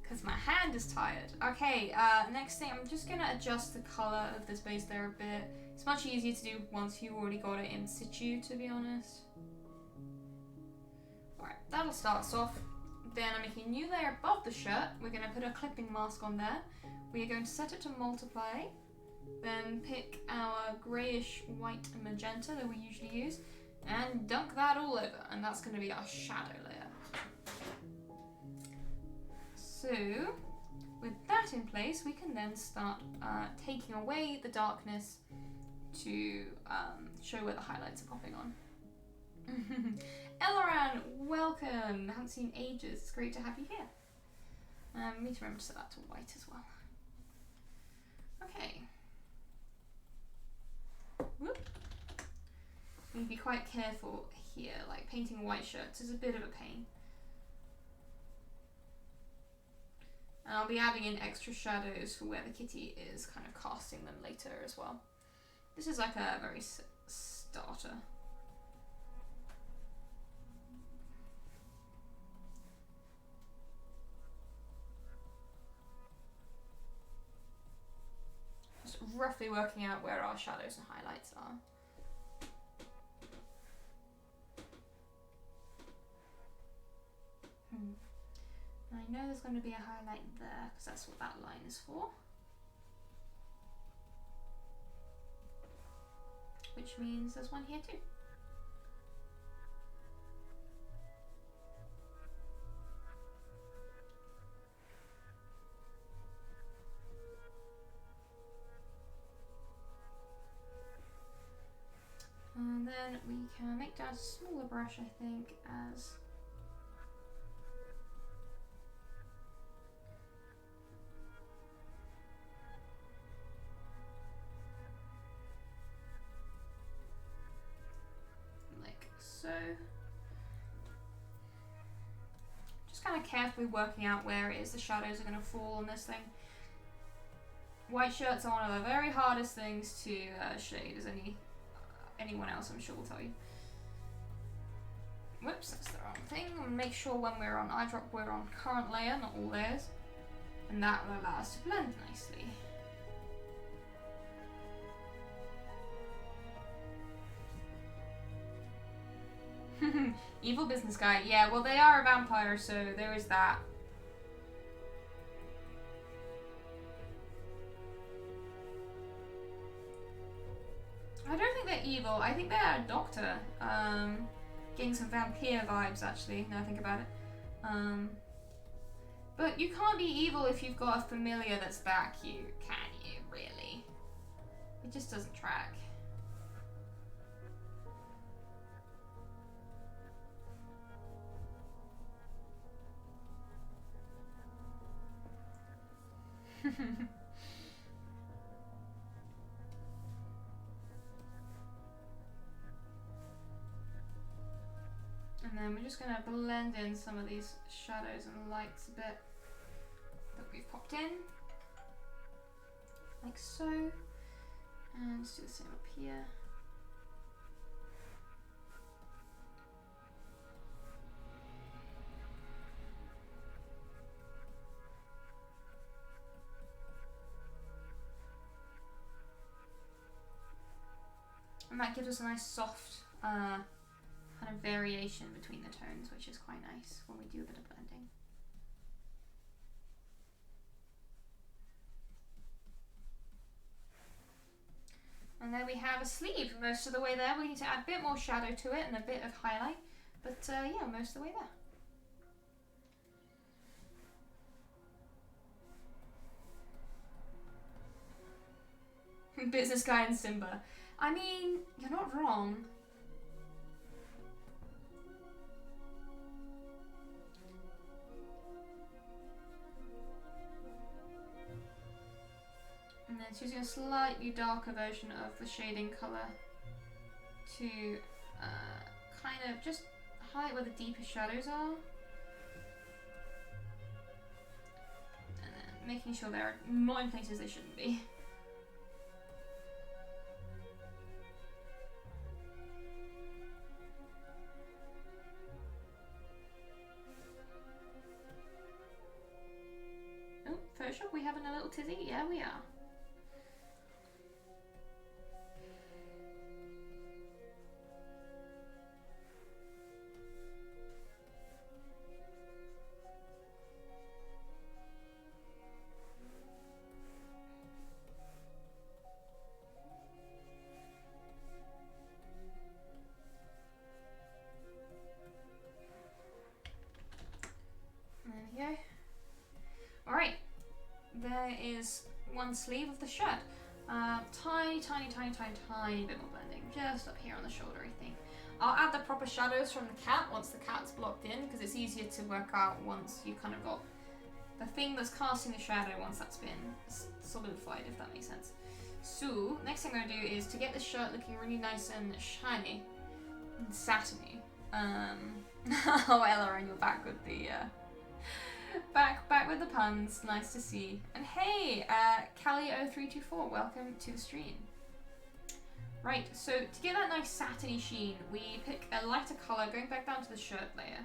because my hand is tired. Okay, next thing, I'm just gonna adjust the color of this base layer a bit. It's much easier to do once you've already got it in situ, to be honest. Alright, that'll start us off. Then I'm making a new layer above the shirt. We're gonna put a clipping mask on there. We are going to set it to multiply. Then pick our greyish white and magenta that we usually use and dunk that all over, and that's going to be our shadow layer. So with that in place, we can then start taking away the darkness to show where the highlights are popping on. Elloran, welcome! Haven't seen ages. It's great to have you here. We need to remember to set that to white as well. Okay. Whoop. You need to be quite careful here, like painting white shirts is a bit of a pain. And I'll be adding in extra shadows for where the kitty is, kind of casting them later as well. This is like a very starter. Just roughly working out where our shadows and highlights are. I know there's going to be a highlight there because that's what that line is for. Which means there's one here too. And then we can make that a smaller brush, I think, as so. Just kind of carefully working out where it is the shadows are going to fall on this thing. White shirts are one of the very hardest things to shade, as anyone else I'm sure will tell you. Whoops, that's the wrong thing. Make sure when we're on eyedrop we're on current layer, not all layers. And that will allow us to blend nicely. Evil business guy. Yeah, well, they are a vampire, so there is that. I don't think they're evil. I think they're a doctor. Getting some vampire vibes, actually, now I think about it. But you can't be evil if you've got a familiar that's that cute, can you, really? It just doesn't track. And then we're just going to blend in some of these shadows and lights a bit that we've popped in. Like so. And let's do the same up here. And that gives us a nice soft kind of variation between the tones, which is quite nice when we do a bit of blending. And then we have a sleeve most of the way there. We need to add a bit more shadow to it and a bit of highlight, but yeah, most of the way there. Business guy and Simba. I mean, you're not wrong. And then it's using a slightly darker version of the shading colour to kind of just highlight where the deepest shadows are. And then making sure they're not in places they shouldn't be. Oh, Photoshop, we having a little tizzy? Yeah, we are. There we go. Alright, there is one sleeve of the shirt. Tiny bit more blending, just up here on the shoulder, I think. I'll add the proper shadows from the cat once the cat's blocked in, because it's easier to work out once you kind of got the thing that's casting the shadow once that's been solidified, if that makes sense. So, next thing I'm going to do is to get the shirt looking really nice and shiny and satiny. Oh, Ella, and you're back with the back with the puns. Nice to see. And hey, Callie0324, welcome to the stream. Right, so to get that nice satiny sheen, we pick a lighter colour, going back down to the shirt layer,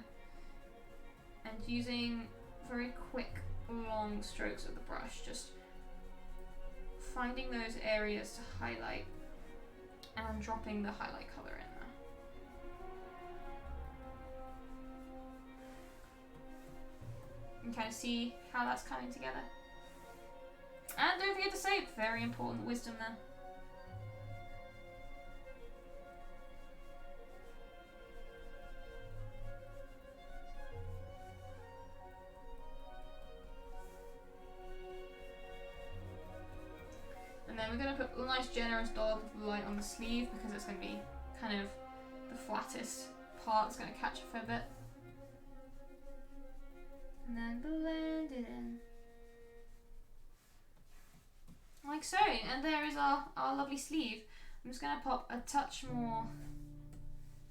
and using very quick, long strokes of the brush, just finding those areas to highlight and dropping the highlight colour in there. You can kind of see how that's coming together. And don't forget to save, very important wisdom there. And then we're going to put a nice generous dollop of light on the sleeve because it's going to be kind of the flattest part. It's going to catch a fair bit. And then blend it in. Like so. And there is our lovely sleeve. I'm just going to pop a touch more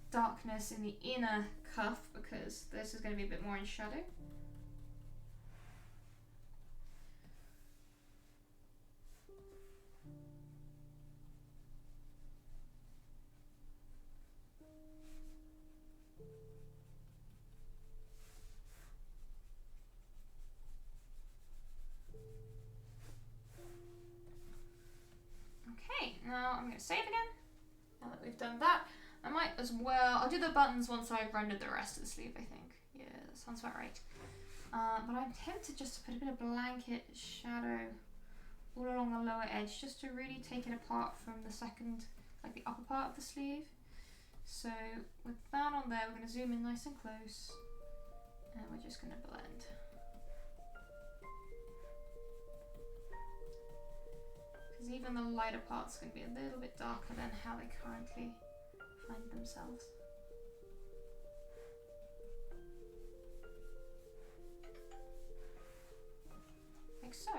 darkness in the inner cuff because this is going to be a bit more in shadow. Now I'm going to save again. Now that we've done that, I might as well. I'll do the buttons once I've rendered the rest of the sleeve, I think. Yeah, that sounds about right. But I'm tempted just to put a bit of blanket shadow all along the lower edge, just to really take it apart from the second, like the upper part of the sleeve. So with that on there, we're going to zoom in nice and close, and we're just going to blend. Because even the lighter parts are going to be a little bit darker than how they currently find themselves. Like so.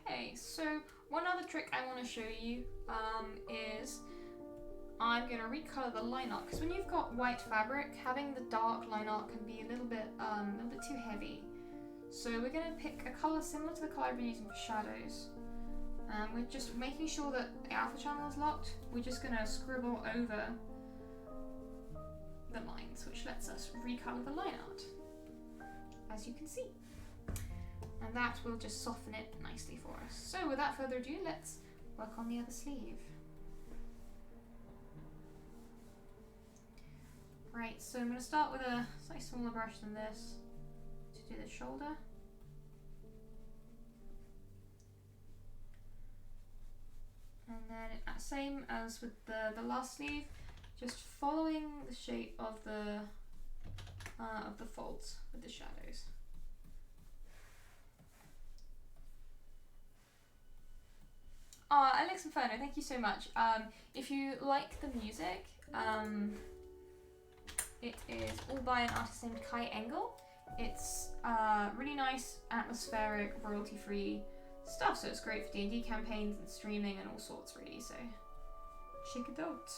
Okay, so one other trick I want to show you is I'm going to recolor the line art, because when you've got white fabric, having the dark line art can be a little bit too heavy. So we're going to pick a color similar to the color I've been using for shadows. We're just making sure that the alpha channel is locked. We're just going to scribble over the lines, which lets us recolor the line art, as you can see. And that will just soften it nicely for us. So without further ado, let's work on the other sleeve. Right, so I'm going to start with a slightly smaller brush than this to do the shoulder. And then same as with the last sleeve, just following the shape of the folds with the shadows. Alex Inferno, thank you so much. If you like the music, it is all by an artist named Kai Engel. It's really nice, atmospheric, royalty-free stuff, so it's great for D&D campaigns and streaming and all sorts, really, so check it out.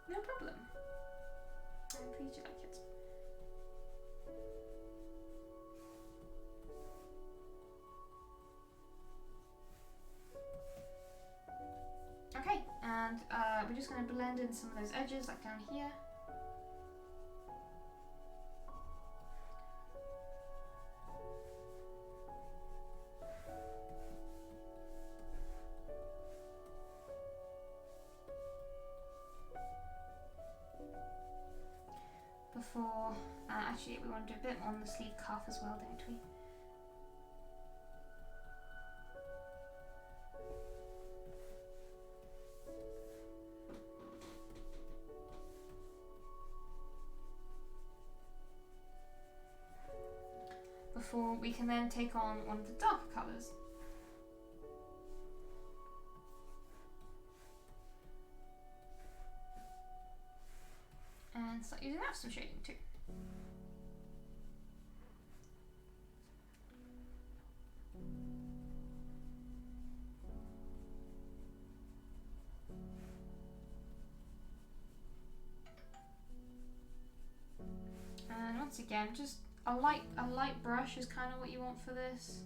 No problem. I'm pleased you like it. Okay, and we're just going to blend in some of those edges, like down here. Before, actually we want to do a bit on the sleeve cuff as well, don't we? Before we can then take on one of the darker colours. And start using that for some shading too. And once again, just a light brush is kind of what you want for this,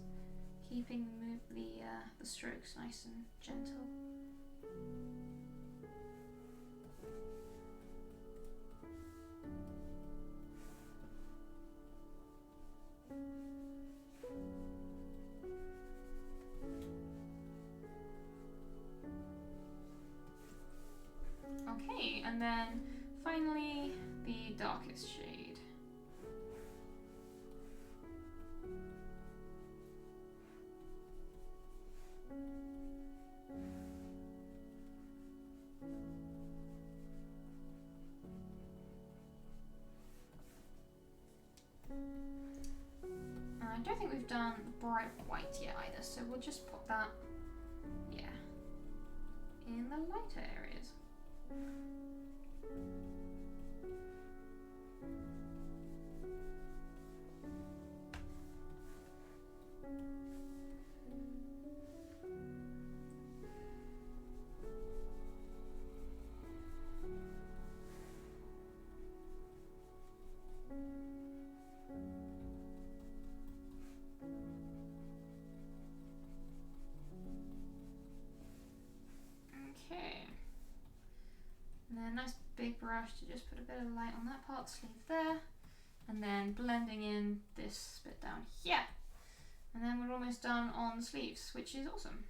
keeping the strokes nice and gentle. Okay, and then finally the darkest shade. I don't think we've done bright white yet either, so we'll just put that, yeah, in the lighter areas. And then a nice big brush to just put a bit of light on that part of the sleeve there. And then blending in this bit down here. And then we're almost done on the sleeves, which is awesome.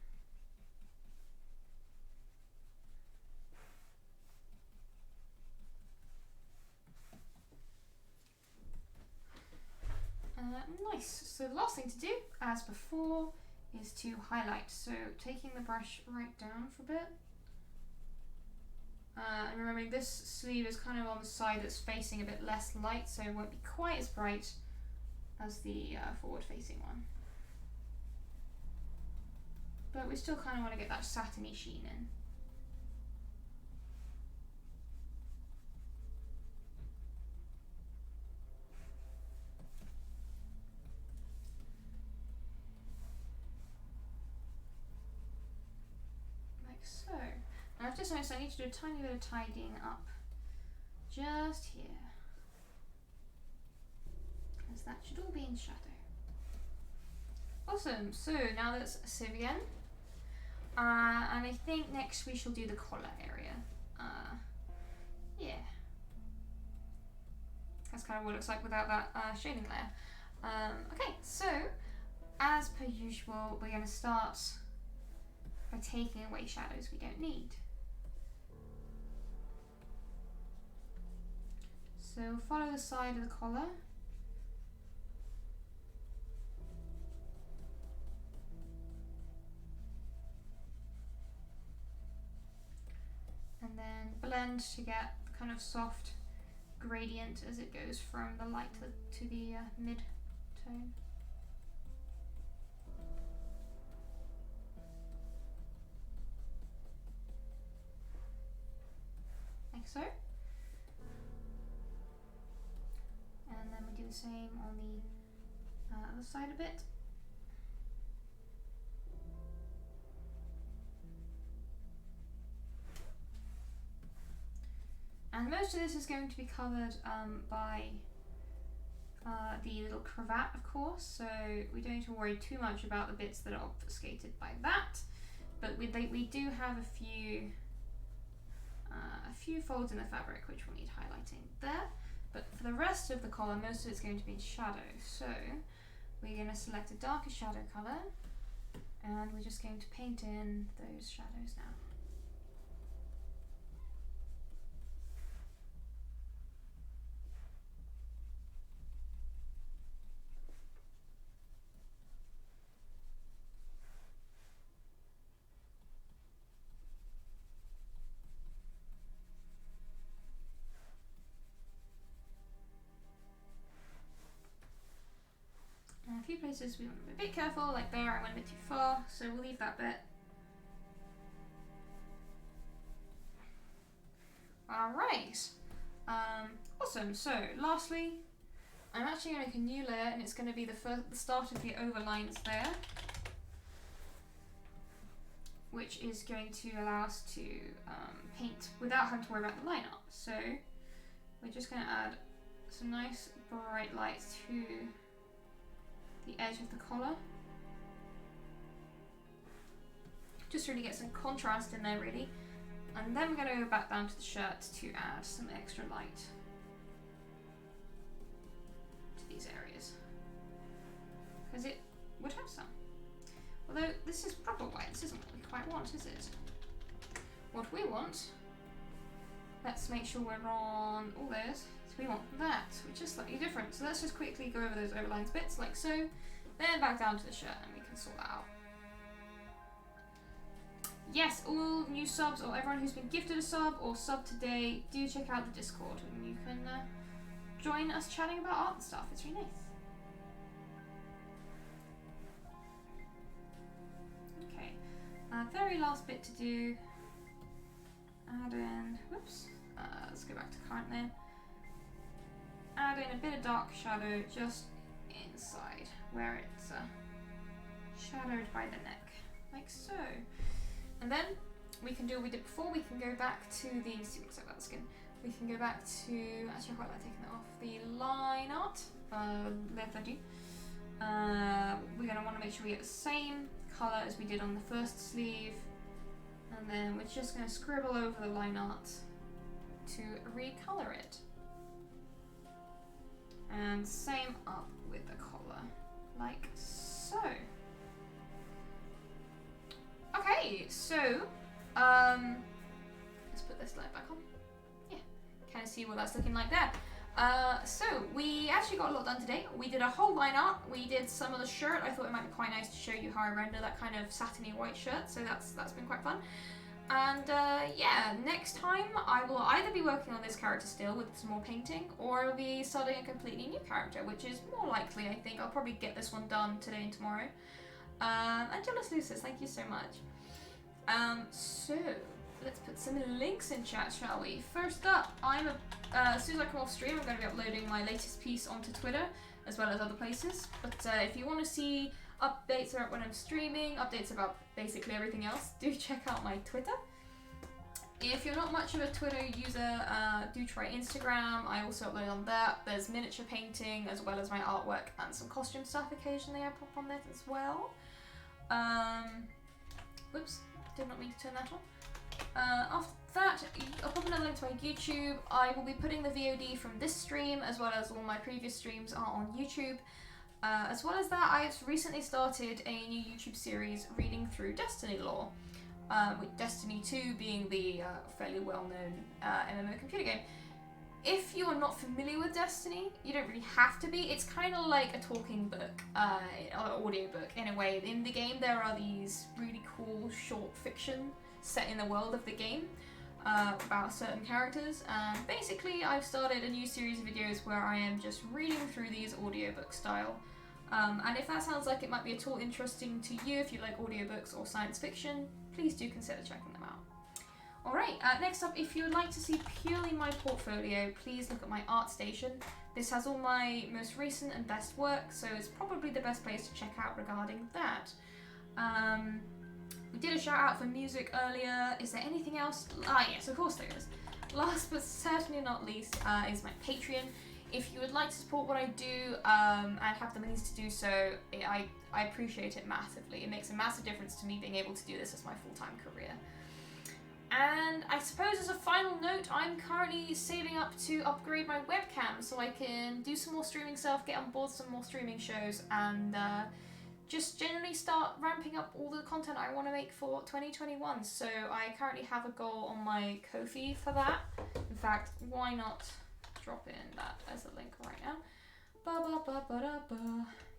Nice. So the last thing to do, as before, is to highlight. So taking the brush right down for a bit. And remembering this sleeve is kind of on the side that's facing a bit less light, so it won't be quite as bright as the forward-facing one. But we still kind of want to get that satiny sheen in. Like so. And I've just noticed I need to do a tiny bit of tidying up just here. Because that should all be in shadow. Awesome, so now that's Sivian. And I think next we shall do the collar area. Yeah. That's kind of what it looks like without that shading layer. Okay, so as per usual, we're going to start by taking away shadows we don't need. So follow the side of the collar. And then blend to get the kind of soft gradient as it goes from the light to the mid-tone. Like so. And then we do the same on the other side a bit. And most of this is going to be covered by the little cravat, of course, so we don't need to worry too much about the bits that are obfuscated by that. But we do have a few folds in the fabric which will need highlighting there. But for the rest of the collar, most of it's going to be in shadow. So we're going to select a darker shadow colour, and we're just going to paint in those shadows now. A few places we want to be a bit careful, like there I went a bit too far, so we'll leave that bit. Alright, awesome. So lastly, I'm actually going to make a new layer, and it's going to be the start of the overlines there, which is going to allow us to paint without having to worry about the line art. So we're just going to add some nice bright lights to the edge of the collar. Just really get some contrast in there, really. And then we're going to go back down to the shirt to add some extra light to these areas, because it would have some. Although this is proper white, this isn't what we quite want, is it? What we want, let's make sure we're on all those. So we want that, which is slightly different. So let's just quickly go over those overlines bits, like so. Then back down to the shirt, and we can sort that out. Yes, all new subs, or everyone who's been gifted a sub or sub today, do check out the Discord, and you can join us chatting about art and stuff. It's really nice. Okay, very last bit to do. Add in, whoops, let's go back to current there. Add in a bit of dark shadow just inside where it's shadowed by the neck, like so. And then we can do what we did before. We can go back to the, see what's about the skin. We can go back to, actually I quite like taking that off, the line art, layer 30. We're going to want to make sure we get the same colour as we did on the first sleeve. And then we're just going to scribble over the line art to recolor it. And same up with the collar, like so. Okay, so, let's put this light back on. Yeah, kind of see what that's looking like there. So we actually got a lot done today. We did a whole line art. We did some of the shirt. I thought it might be quite nice to show you how I render that kind of satiny white shirt. So that's been quite fun. And yeah, next time I will either be working on this character still with some more painting, or I'll be starting a completely new character, which is more likely, I think. I'll probably get this one done today and tomorrow. Angelus Lucis, thank you so much. So let's put some links in chat, shall we? First up, as soon as I come off stream, I'm going to be uploading my latest piece onto Twitter, as well as other places. But if you want to see updates about when I'm streaming, updates about basically everything else, do check out my Twitter. If you're not much of a Twitter user, do try Instagram. I also upload on that. There's miniature painting, as well as my artwork and some costume stuff occasionally I pop on there as well. Whoops, did not mean to turn that on. After that, I'll pop another link to my YouTube. I will be putting the VOD from this stream, as well as all my previous streams are on YouTube. As well as that, I've recently started a new YouTube series reading through Destiny lore, with Destiny 2 being the fairly well-known MMO computer game. If you are not familiar with Destiny, you don't really have to be. It's kind of like a talking book, audio book in a way. In the game, there are these really cool short fiction set in the world of the game about certain characters, and basically I've started a new series of videos where I am just reading through these audiobook style. And if that sounds like it might be at all interesting to you, if you like audiobooks or science fiction, please do consider checking them out. Alright, next up, if you would like to see purely my portfolio, please look at my ArtStation. This has all my most recent and best work, so it's probably the best place to check out regarding that. We did a shout out for music earlier. Is there anything else? Ah yes, of course there is. Last but certainly not least is my Patreon. If you would like to support what I do and have the means to do so, I appreciate it massively. It makes a massive difference to me being able to do this as my full-time career. And I suppose as a final note, I'm currently saving up to upgrade my webcam so I can do some more streaming stuff, get on board some more streaming shows, and just generally start ramping up all the content I want to make for 2021. So I currently have a goal on my Ko-fi for that. In fact, why not drop in that as a link right now?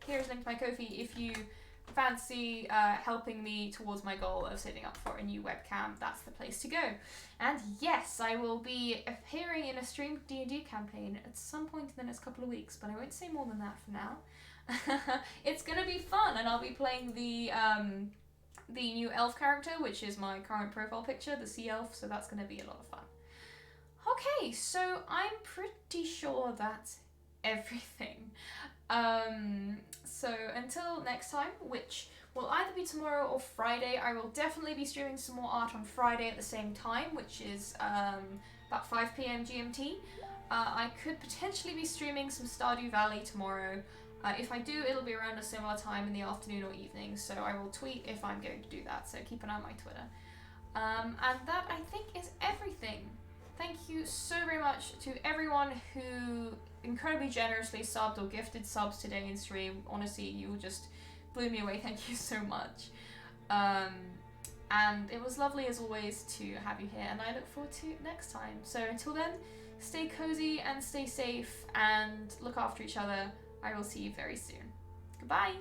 Here's a link to my Ko-fi if you fancy helping me towards my goal of saving up for a new webcam. That's the place to go. And yes, I will be appearing in a streamed D&D campaign at some point in the next couple of weeks, but I won't say more than that for now. It's gonna be fun, and I'll be playing the new elf character, which is my current profile picture, the sea elf, so that's gonna be a lot of fun. Okay, so I'm pretty sure that's everything. So until next time, which will either be tomorrow or Friday, I will definitely be streaming some more art on Friday at the same time, which is about 5 PM GMT. I could potentially be streaming some Stardew Valley tomorrow. If I do, it'll be around a similar time in the afternoon or evening, so I will tweet if I'm going to do that, so keep an eye on my Twitter. And that, I think, is everything. Thank you so very much to everyone who incredibly generously subbed or gifted subs today in stream. Honestly, you just blew me away. Thank you so much. And it was lovely as always to have you here, and I look forward to next time. So until then, stay cozy and stay safe and look after each other. I will see you very soon. Goodbye!